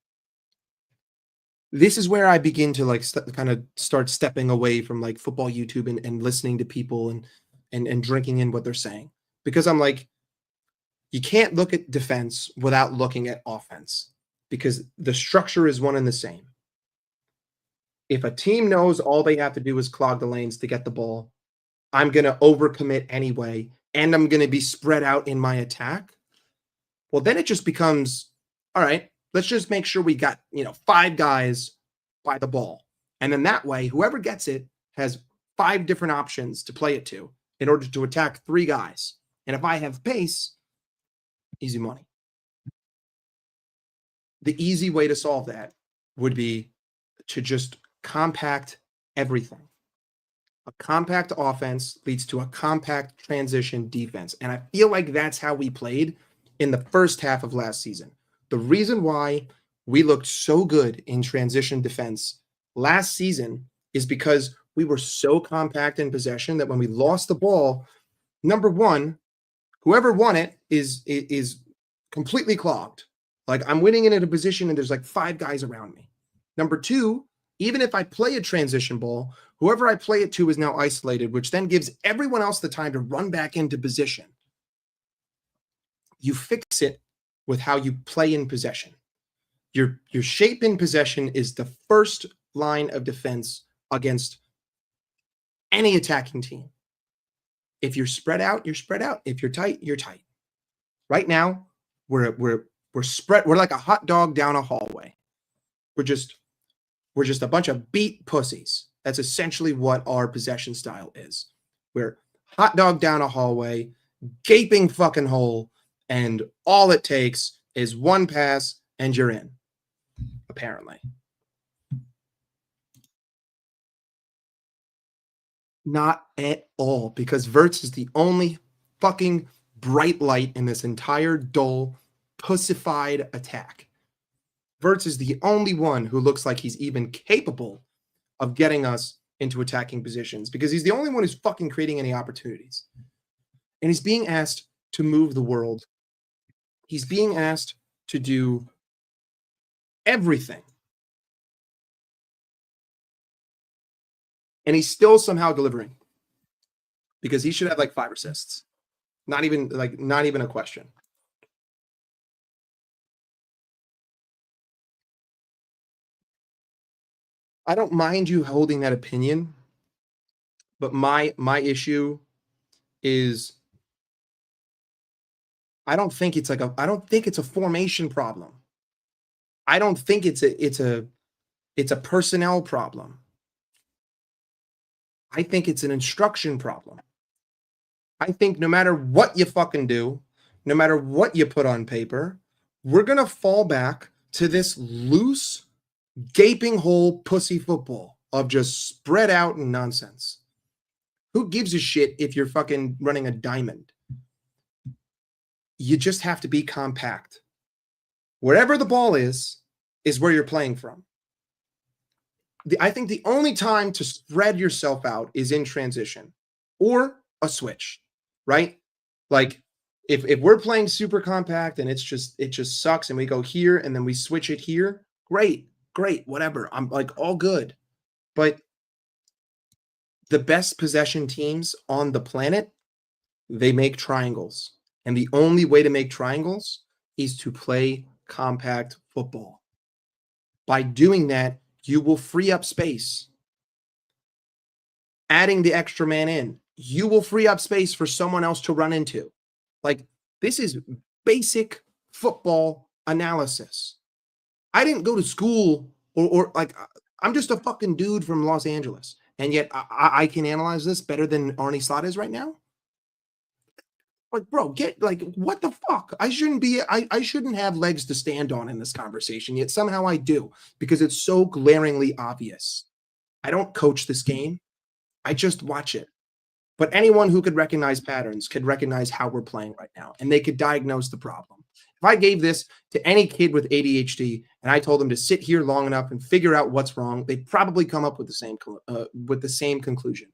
this is where I begin to like kind of start stepping away from like football YouTube and listening to people and drinking in what they're saying. Because I'm like, you can't look at defense without looking at offense because the structure is one and the same. If a team knows all they have to do is clog the lanes to get the ball, I'm going to overcommit anyway, and I'm going to be spread out in my attack. Well, then it just becomes, all right, let's just make sure we got, 5 guys by the ball. And then that way, whoever gets it has 5 different options to play it to in order to attack 3 guys. And if I have pace, easy money. The easy way to solve that would be to just compact everything. A compact offense leads to a compact transition defense. And I feel like that's how we played in the first half of last season. The reason why we looked so good in transition defense last season is because we were so compact in possession that when we lost the ball, number one, whoever won it is completely clogged. Like, I'm winning it in a position and there's like 5 guys around me. Number 2, even if I play a transition ball, whoever I play it to is now isolated, which then gives everyone else the time to run back into position. You fix it with how you play in possession. Your shape in possession is the first line of defense against any attacking team. If you're spread out, you're spread out. If you're tight, you're tight. Right now, we're spread. We're like a hot dog down a hallway. We're just a bunch of beat pussies. That's essentially what our possession style is. We're hot dog down a hallway, gaping fucking hole, and all it takes is one pass and you're in, apparently. Not at all, because Wirtz is the only fucking bright light in this entire dull, pussified attack. Wirtz is the only one who looks like he's even capable of getting us into attacking positions because he's the only one who's fucking creating any opportunities. And he's being asked to move the world. He's being asked to do everything. And he's still somehow delivering because he should have like 5 assists. Not even a question. I don't mind you holding that opinion, but my issue is I don't think it's a formation problem. I don't think it's a personnel problem. I think it's an instruction problem. I think no matter what you fucking do, no matter what you put on paper, we're gonna fall back to this loose, gaping hole pussy football of just spread out and nonsense. Who gives a shit if you're fucking running a diamond? You just have to be compact. Wherever the ball is where you're playing from. I think the only time to spread yourself out is in transition or a switch, right? Like if we're playing super compact and it just sucks and we go here and then we switch it here, great, whatever. I'm like all good. But the best possession teams on the planet, they make triangles. And the only way to make triangles is to play compact football. By doing that, you will free up space. Adding the extra man in, you will free up space for someone else to run into. Like, this is basic football analysis. I didn't go to school or like, I'm just a fucking dude from Los Angeles. And yet I can analyze this better than Arne Slot is right now. Like, bro, get like, what the fuck? I shouldn't have legs to stand on in this conversation, yet somehow I do, because it's so glaringly obvious. I don't coach this game. I just watch it. But anyone who could recognize patterns could recognize how we're playing right now, and they could diagnose the problem. If I gave this to any kid with ADHD and I told them to sit here long enough and figure out what's wrong, they'd probably come up with the same conclusion.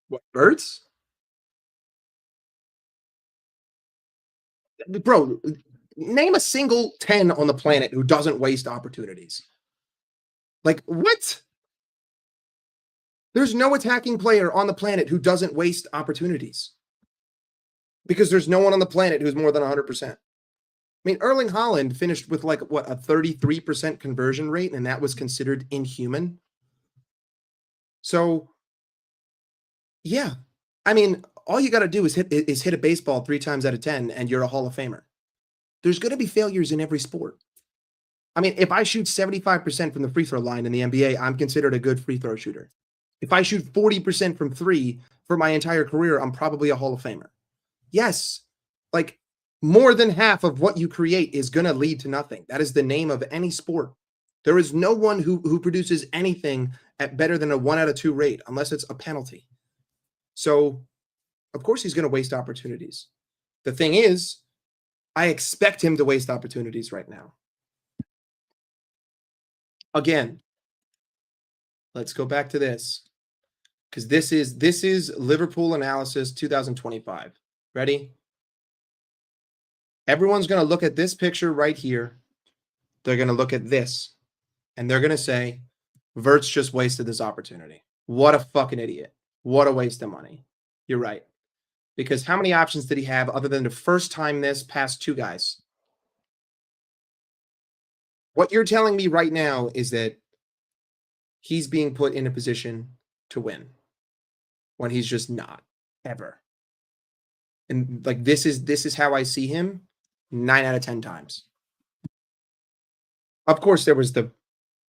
What, birds? Bro, name a single 10 on the planet who doesn't waste opportunities. Like, what? There's no attacking player on the planet who doesn't waste opportunities because there's no one on the planet who's more than 100%. I mean, Erling Haaland finished with like what, a 33% conversion rate, and that was considered inhuman. So, yeah, I mean, all you got to do is hit a baseball 3 times out of 10, and you're a Hall of Famer. There's going to be failures in every sport. I mean, if I shoot 75% from the free throw line in the NBA, I'm considered a good free throw shooter. If I shoot 40% from 3 for my entire career, I'm probably a Hall of Famer. Yes, like more than half of what you create is going to lead to nothing. That is the name of any sport. There is no one who produces anything at better than a 1 out of 2 rate unless it's a penalty. So, of course, he's going to waste opportunities. The thing is, I expect him to waste opportunities right now. Again, let's go back to this, because this is Liverpool analysis 2025. Ready? Everyone's going to look at this picture right here. They're going to look at this, and they're going to say, Verts just wasted this opportunity. What a fucking idiot. What a waste of money. You're right. Because how many options did he have other than to first time this past 2 guys? What you're telling me right now is that he's being put in a position to win when he's just not, ever. And like this is how I see him 9 out of 10 times. Of course, there was the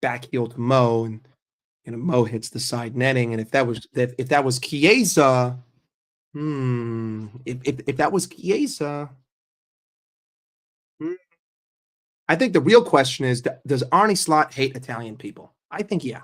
back heel to Mo, and Mo hits the side netting. And if that was Chiesa, if that was Chiesa, I think the real question is, does Arne Slot hate Italian people? I think, yeah.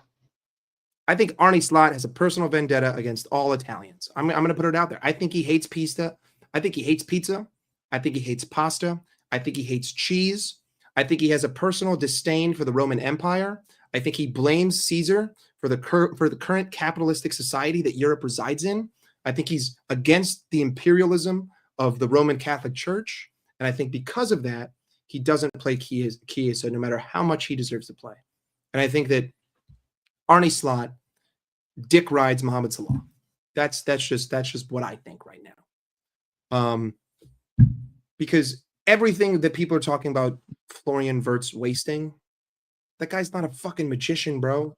I think Arne Slot has a personal vendetta against all Italians. I'm going to put it out there. I think he hates pizza. I think he hates pizza. I think he hates pasta. I think he hates cheese. I think he has a personal disdain for the Roman Empire. I think he blames Caesar for the current capitalistic society that Europe resides in. I think he's against the imperialism of the Roman Catholic Church. And I think because of that, he doesn't play Chiesa no matter how much he deserves to play. And I think that Arne Slot dick rides Mohamed Salah. That's just what I think right now. Because everything that people are talking about Florian Wirtz wasting, that guy's not a fucking magician, bro.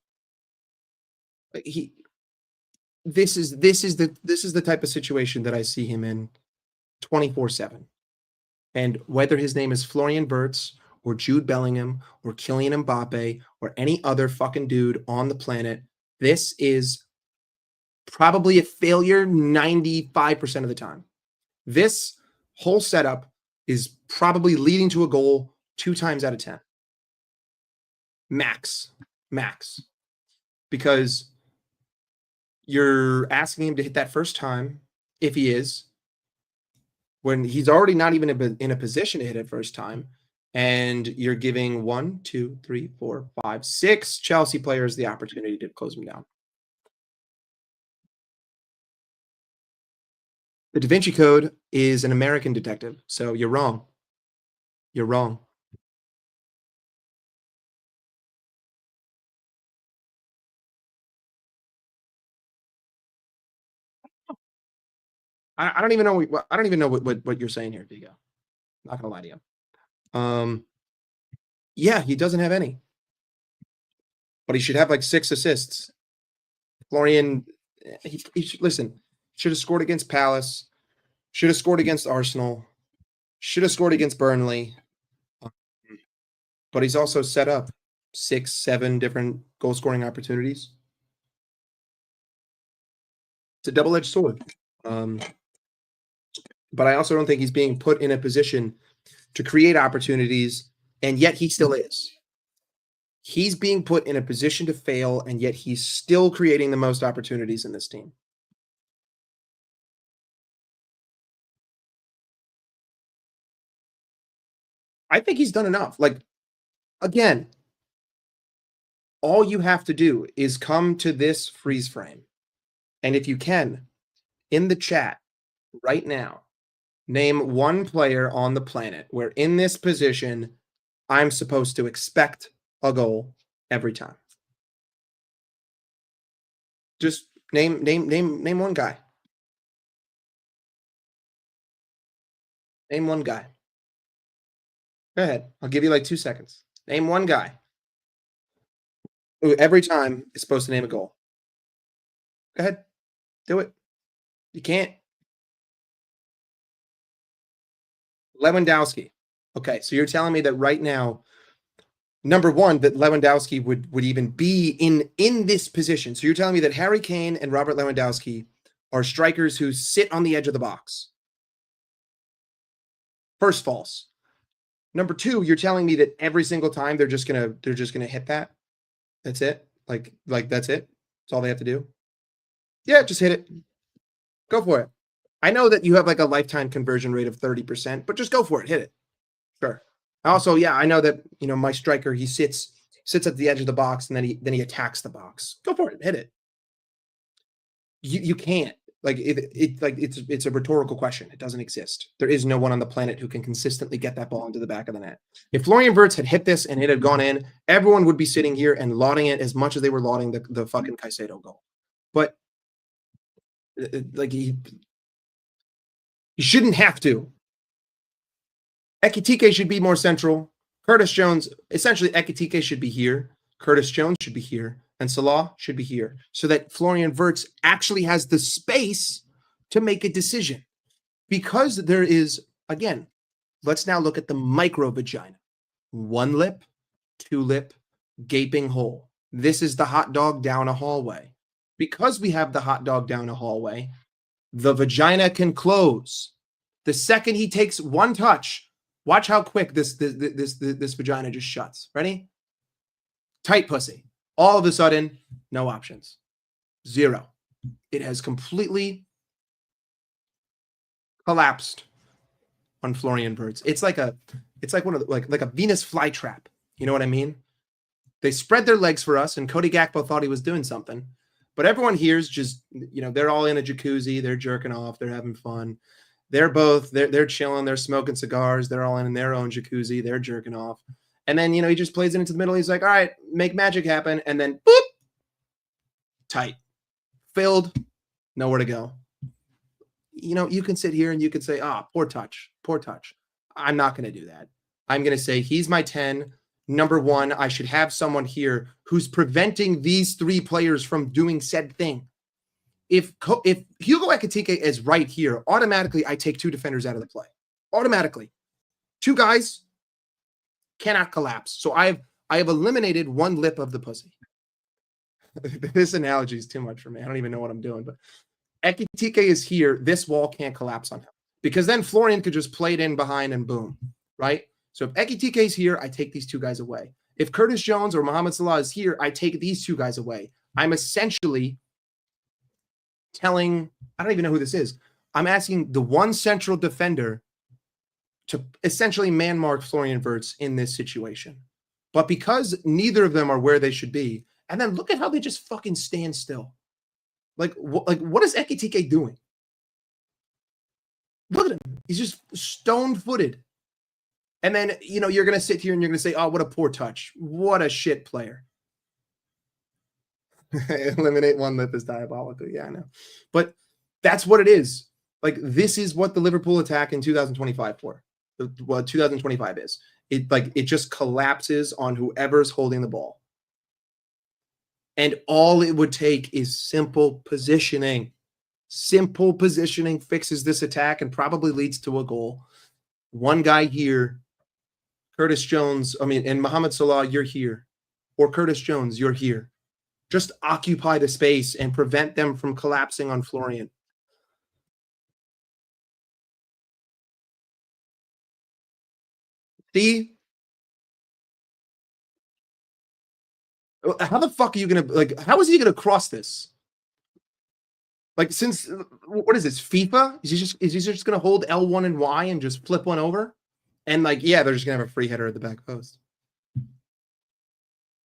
This is the type of situation that I see him in 24/7. And whether his name is Florian Wirtz or Jude Bellingham or Kylian Mbappe or any other fucking dude on the planet. This is probably a failure 95% of the time. This whole setup is probably leading to a goal 2 times out of 10. Max. Because you're asking him to hit that first time, if he is, when he's already not even in a position to hit it first time, and you're giving 1, 2, 3, 4, 5, 6 Chelsea players the opportunity to close him down. The Da Vinci Code is an American detective, so you're wrong. You're wrong. I don't even know what you're saying here, Vigo. Not gonna lie to you. Yeah, he doesn't have any, but he should have like 6 assists. Florian, he should listen. Should have scored against Palace. Should have scored against Arsenal. Should have scored against Burnley. But he's also set up 6, 7 different goal scoring opportunities. It's a double-edged sword. But I also don't think he's being put in a position to create opportunities, and yet he still is. He's being put in a position to fail, and yet he's still creating the most opportunities in this team. I think he's done enough. Like, again, all you have to do is come to this freeze frame. And if you can, in the chat right now, name one player on the planet where in this position, I'm supposed to expect a goal every time. Just name one guy. Name one guy. Go ahead. I'll give you like 2 seconds. Name one guy who every time is supposed to name a goal. Go ahead. Do it. You can't. Lewandowski. Okay, so you're telling me that right now, number one, that Lewandowski would even be in this position. So you're telling me that Harry Kane and Robert Lewandowski are strikers who sit on the edge of the box. First, false. Number two, you're telling me that every single time they're just gonna hit that. That's it. Like that's it. That's all they have to do. Yeah, just hit it. Go for it. I know that you have like a lifetime conversion rate of 30%, but just go for it. Hit it. Sure. Also, yeah, I know that my striker, he sits at the edge of the box and then he attacks the box. Go for it. Hit it. You can't. Like it's a rhetorical question. It doesn't exist. There is no one on the planet who can consistently get that ball into the back of the net. If Florian Wirtz had hit this and it had gone in, everyone would be sitting here and lauding it as much as they were lauding the fucking Caicedo goal. But like he shouldn't have to. Ekitike should be more central. Curtis Jones, essentially Ekitike should be here. Curtis Jones should be here. And Salah should be here so that Florian Wirtz actually has the space to make a decision. Because there is, again, let's now look at the micro vagina. 1 lip, 2 lip, gaping hole. This is the hot dog down a hallway. Because we have the hot dog down a hallway, the vagina can close. The second he takes one touch, watch how quick this vagina just shuts. Ready? Tight pussy. All of a sudden, no options. 0. It has completely collapsed on Florian Wirtz. It's like one of the, like a Venus flytrap. You know what I mean? They spread their legs for us, and Cody Gakpo thought he was doing something. But everyone here's just, they're all in a jacuzzi. They're jerking off. They're having fun. They're chilling. They're smoking cigars. They're all in their own jacuzzi. They're jerking off. And then, he just plays it into the middle. He's like, all right, make magic happen. And then, boop, tight, filled, nowhere to go. You can sit here and you can say, poor touch. I'm not going to do that. I'm going to say he's my 10. Number one, I should have someone here who's preventing these 3 players from doing said thing. If Hugo Ekitike is right here, automatically I take 2 defenders out of the play. Automatically. 2 guys cannot collapse. So I have eliminated one lip of the pussy. This analogy is too much for me. I don't even know what I'm doing, but Ekitike is here. This wall can't collapse on him because then Florian could just play it in behind and boom, right? So if Ekitike is here, I take these two guys away. If Curtis Jones or Mohamed Salah is here, I take these two guys away. I'm essentially telling, I don't even know who this is. I'm asking the one central defender to essentially man mark Florian Wirtz in this situation. But because neither of them are where they should be, and then look at how they just fucking stand still. Like what is Ekitike doing? Look at him. He's just stone-footed. And then, you're going to sit here and you're going to say, oh, what a poor touch. What a shit player. Eliminate one lip is diabolical. Yeah, I know. But that's what it is. Like, this is what the Liverpool attack in 2025 for. What 2025 is. It just collapses on whoever's holding the ball. And all it would take is simple positioning. Simple positioning fixes this attack and probably leads to a goal. One guy here, Curtis Jones, and Mohamed Salah, you're here. Or Curtis Jones, you're here. Just occupy the space and prevent them from collapsing on Florian. See? How the fuck are you going to, how is he going to cross this? Since, what is this, FIFA? Is he just going to hold L1 and Y and just flip one over? And, yeah, they're just going to have a free header at the back post.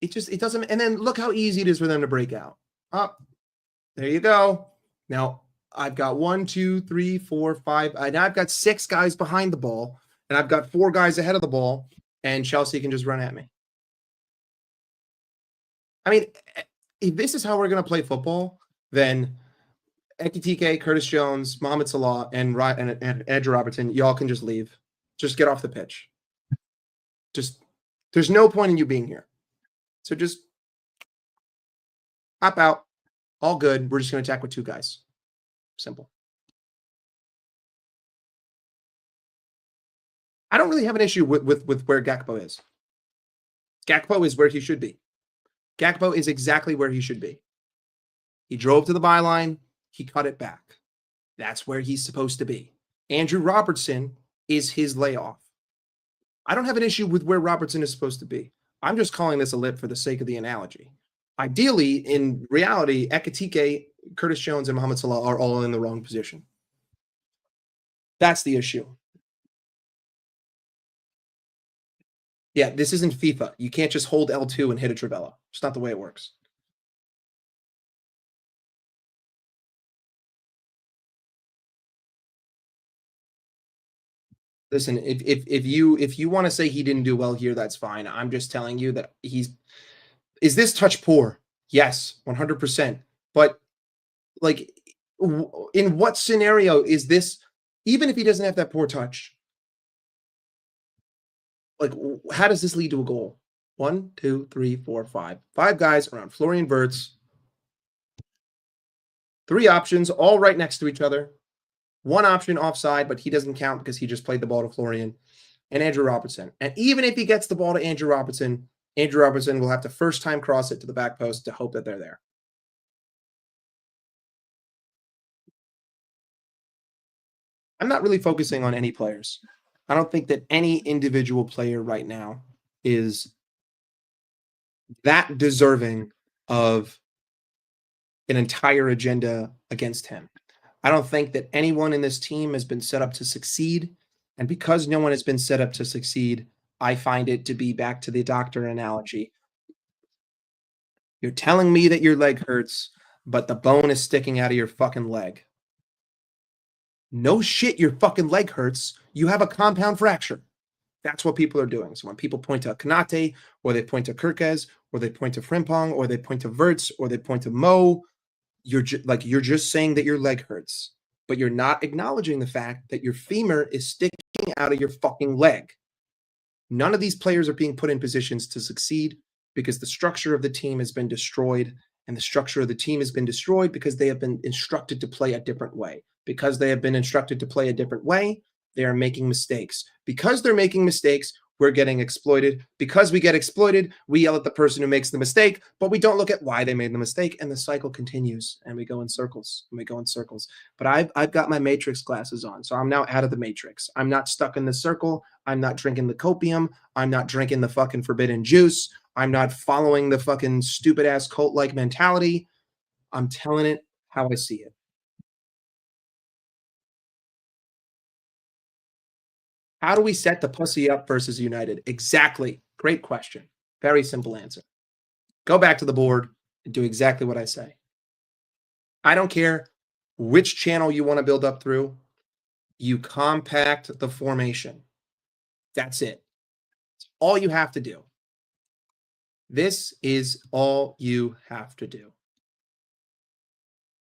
It doesn't, and then look how easy it is for them to break out. There you go. Now, I've got 1, 2, 3, 4, 5. Now I've got 6 guys behind the ball, and I've got 4 guys ahead of the ball, and Chelsea can just run at me. If this is how we're going to play football, then Ekitike, Curtis Jones, Mohamed Salah, and Andrew Robertson, y'all can just leave. Just get off the pitch. There's no point in you being here. So just hop out. All good. We're just going to attack with 2 guys. Simple. I don't really have an issue with where Gakpo is. Gakpo is where he should be. Gakpo is exactly where he should be. He drove to the byline. He cut it back. That's where he's supposed to be. Andrew Robertson is his layoff. I don't have an issue with where Robertson is supposed to be. I'm just calling this a lip for the sake of the analogy. Ideally, in reality, Ekitike, Curtis Jones, and Mohamed Salah are all in the wrong position. That's the issue. Yeah, this isn't FIFA. You can't just hold L2 and hit a trivela. It's not the way it works. Listen, if you want to say he didn't do well here, that's fine. I'm just telling you that is this touch poor? Yes, 100%. But in what scenario is this, even if he doesn't have that poor touch, how does this lead to a goal? 1, 2, 3, 4, 5. 5 guys around Florian Wirtz. 3 options, all right next to each other. 1 option offside, but he doesn't count because he just played the ball to Florian and Andrew Robertson. And even if he gets the ball to Andrew Robertson will have to first time cross it to the back post to hope that they're there. I'm not really focusing on any players. I don't think that any individual player right now is that deserving of an entire agenda against him. I don't think that anyone in this team has been set up to succeed. And because no one has been set up to succeed, I find it to be back to the doctor analogy. You're telling me that your leg hurts, but the bone is sticking out of your fucking leg. No shit, your fucking leg hurts. You have a compound fracture. That's what people are doing. So when people point to Kanate, or they point to Kirkez, or they point to Frimpong, or they point to Wirtz, or they point to Mo, you're just saying that your leg hurts, but you're not acknowledging the fact that your femur is sticking out of your fucking leg. None of these players are being put in positions to succeed because the structure of the team has been destroyed, and the structure of the team has been destroyed because they have been instructed to play a different way. Because they have been instructed to play a different way, they are making mistakes. Because they're making mistakes, we're getting exploited. Because we get exploited, we yell at the person who makes the mistake, but we don't look at why they made the mistake. And the cycle continues and we go in circles and we go in circles. But I've got my matrix glasses on. So I'm now out of the matrix. I'm not stuck in the circle. I'm not drinking the copium. I'm not drinking the fucking forbidden juice. I'm not following the fucking stupid ass cult like mentality. I'm telling it how I see it. How do we set the pussy up versus United? Exactly. Great question. Very simple answer. Go back to the board and do exactly what I say. I don't care which channel you want to build up through. You compact the formation. That's it. It's all you have to do. This is all you have to do.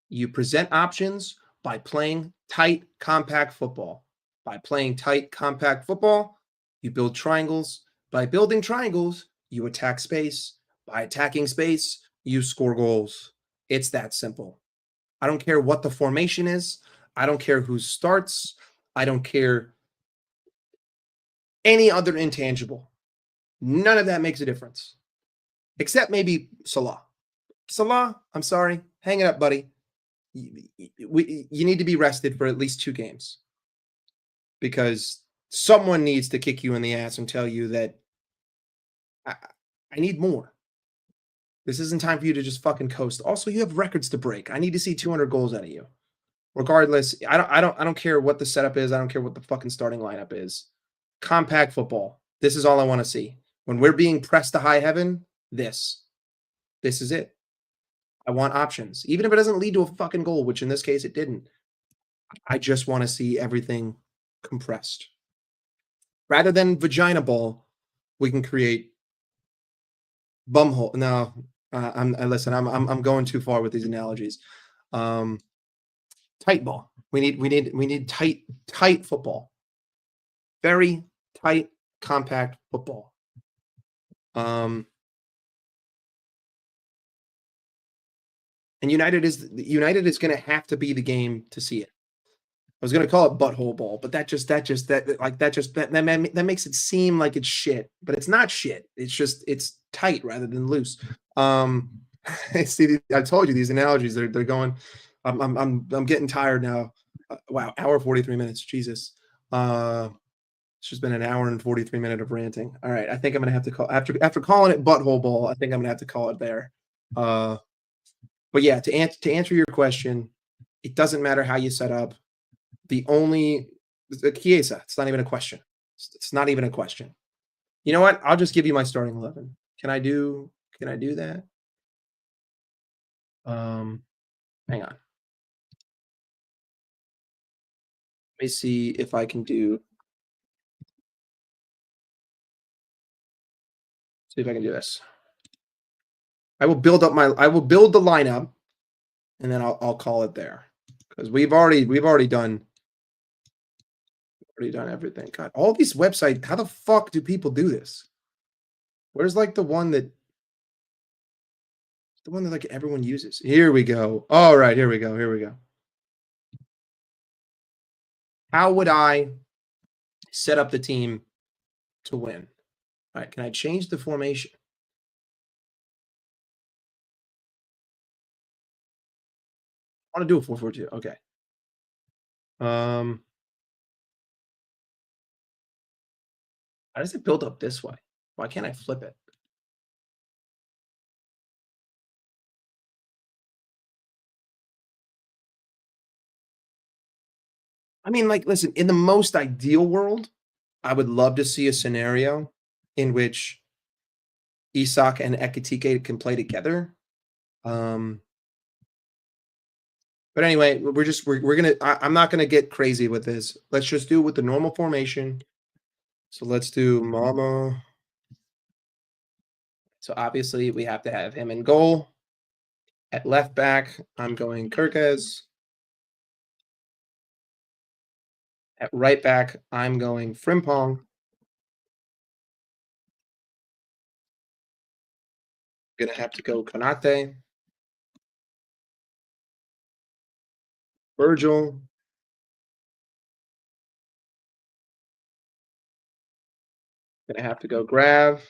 You present options by playing tight, compact football. By playing tight, compact football, you build triangles. By building triangles, you attack space. By attacking space, you score goals. It's that simple. I don't care what the formation is. I don't care who starts. I don't care any other intangible. None of that makes a difference, except maybe Salah. Salah, I'm sorry. Hang it up, buddy. You need to be rested for at least 2 games because someone needs to kick you in the ass and tell you that I, I need more. This isn't time for you to just fucking coast. Also, you have records to break. I need to see 200 goals out of you. Regardless, I don't care what the setup is. I don't care what the fucking starting lineup is. Compact football. This is all I want to see. When we're being pressed to high heaven, this is it. I want options. Even if it doesn't lead to a fucking goal, which in this case it didn't. I just want to see everything compressed. Rather than vagina ball, we can create bumhole. No, listen. I'm going too far with these analogies. Um, Tight ball. We need tight football. Very tight, compact football. And United is going to have to be the game to see it. I was going to call it butthole ball, but that makes it seem like it's shit, but it's not shit. It's tight rather than loose. See, I told you these analogies. They're going. I'm getting tired now. Wow, hour 43 minutes. Jesus. It's just been an hour and 43 minutes of ranting. All right, I think I'm gonna have to call after calling it butthole ball. I think I'm gonna have to call it there. But yeah, to answer your question, it doesn't matter how you set up. The Chiesa. It's not even a question. It's not even a question. You know what? I'll just give you my starting 11. Can I do that? Hang on. Let me see if I can do. See if I can do this. I will build the lineup, and then I'll call it there because we've already done everything. God, all these websites. How the fuck do people do this? Where's like the one that like everyone uses? Here we go. All right, here we go. Here we go. How would I set up the team to win? All right, can I change the formation? I want to do a 4-4-2. Okay. How does it build up this way? Why can't I flip it? I mean, like, listen, in the most ideal world, I would love to see a scenario in which Isak and Ekitike can play together. But anyway, we're gonna. I'm not gonna get crazy with this. Let's just do it with the normal formation. So let's do Mama. So obviously we have to have him in goal. At left back, I'm going Kirkes. At right back, I'm going Frimpong. Gonna have to go Konate. Virgil. Gonna have to go Grav.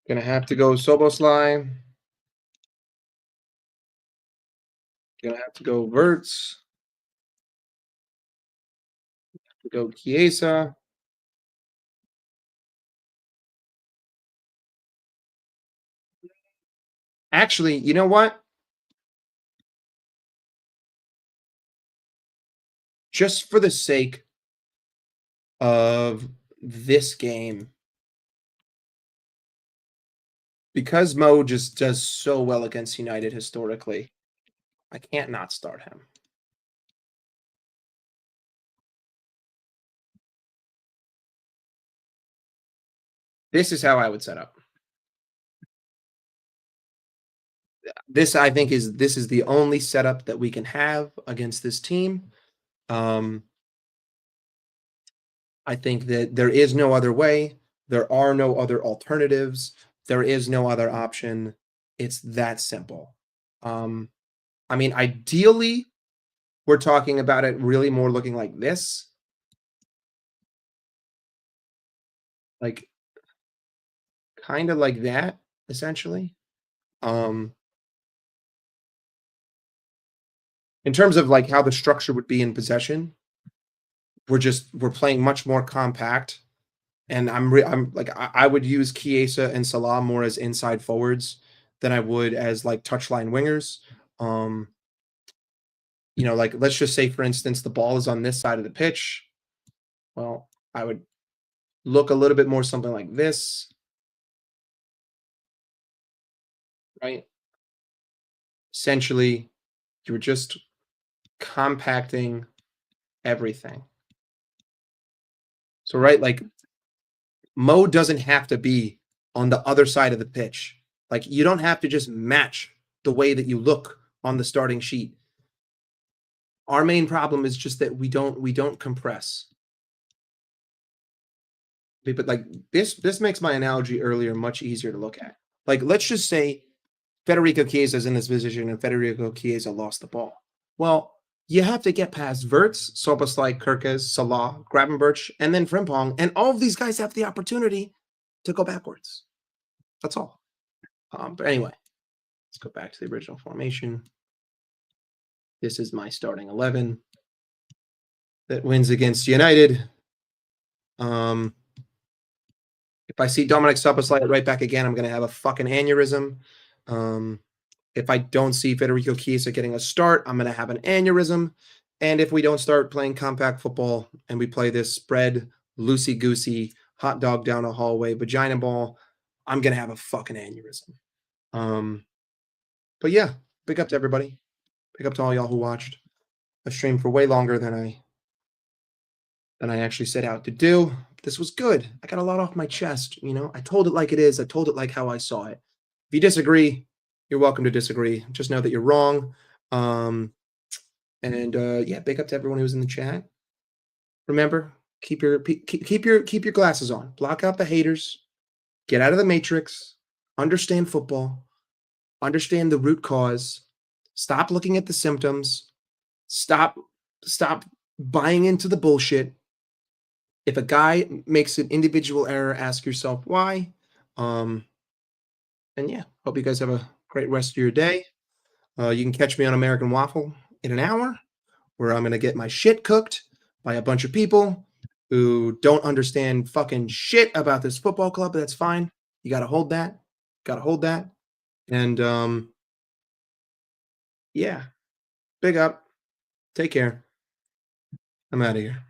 Gonna have to go Soboslai. Gonna have to go Verts. Go Chiesa. Actually, you know what? Just for the sake of this game, because Mo just does so well against United historically, I can't not start him. This is how I would set up. This I think is the only setup that we can have against this team. Um, I think that there is no other way. There are no other alternatives. There is no other option. It's that simple. Um, I mean, ideally, we're talking about it really more looking like this, like kind of like that, essentially. Um, in terms of like how the structure would be in possession, we're playing much more compact. And I'm like I would use Chiesa and Salah more as inside forwards than I would as like touchline wingers. Um, like let's just say for instance the ball is on this side of the pitch. Well, I would look a little bit more something like this, right? Essentially, you were just compacting everything. So right, like Mo doesn't have to be on the other side of the pitch. Like you don't have to just match the way that you look on the starting sheet. Our main problem is just that we don't compress. But like this makes my analogy earlier much easier to look at. Like let's just say Federico Chiesa is in this position and Federico Chiesa lost the ball. Well, you have to get past Verts, Soboslai, Kirkes, Salah, Gravenberch, and then Frimpong, and all of these guys have the opportunity to go backwards. That's all. But anyway, let's go back to the original formation. This is my starting 11 that wins against United. If I see Dominic Szoboszlai right back again, I'm going to have a fucking aneurysm. If I don't see Federico Chiesa getting a start, I'm going to have an aneurysm. And if we don't start playing compact football and we play this spread, loosey-goosey, hot dog down a hallway, vagina ball, I'm going to have a fucking aneurysm. But yeah, big up to everybody. Big up to all y'all who watched. I streamed for way longer than I actually set out to do. This was good. I got a lot off my chest, I told it like it is. I told it like how I saw it. If you disagree, you're welcome to disagree. Just know that you're wrong. Yeah, big up to everyone who was in the chat. Remember, keep your glasses on. Block out the haters. Get out of the matrix. Understand football. Understand the root cause. Stop looking at the symptoms. Stop buying into the bullshit. If a guy makes an individual error, ask yourself why. And yeah, hope you guys have a great rest of your day. You can catch me on American Waffle in an hour, where I'm going to get my shit cooked by a bunch of people who don't understand fucking shit about this football club. But that's fine. You got to hold that. Got to hold that. And yeah, big up. Take care. I'm out of here.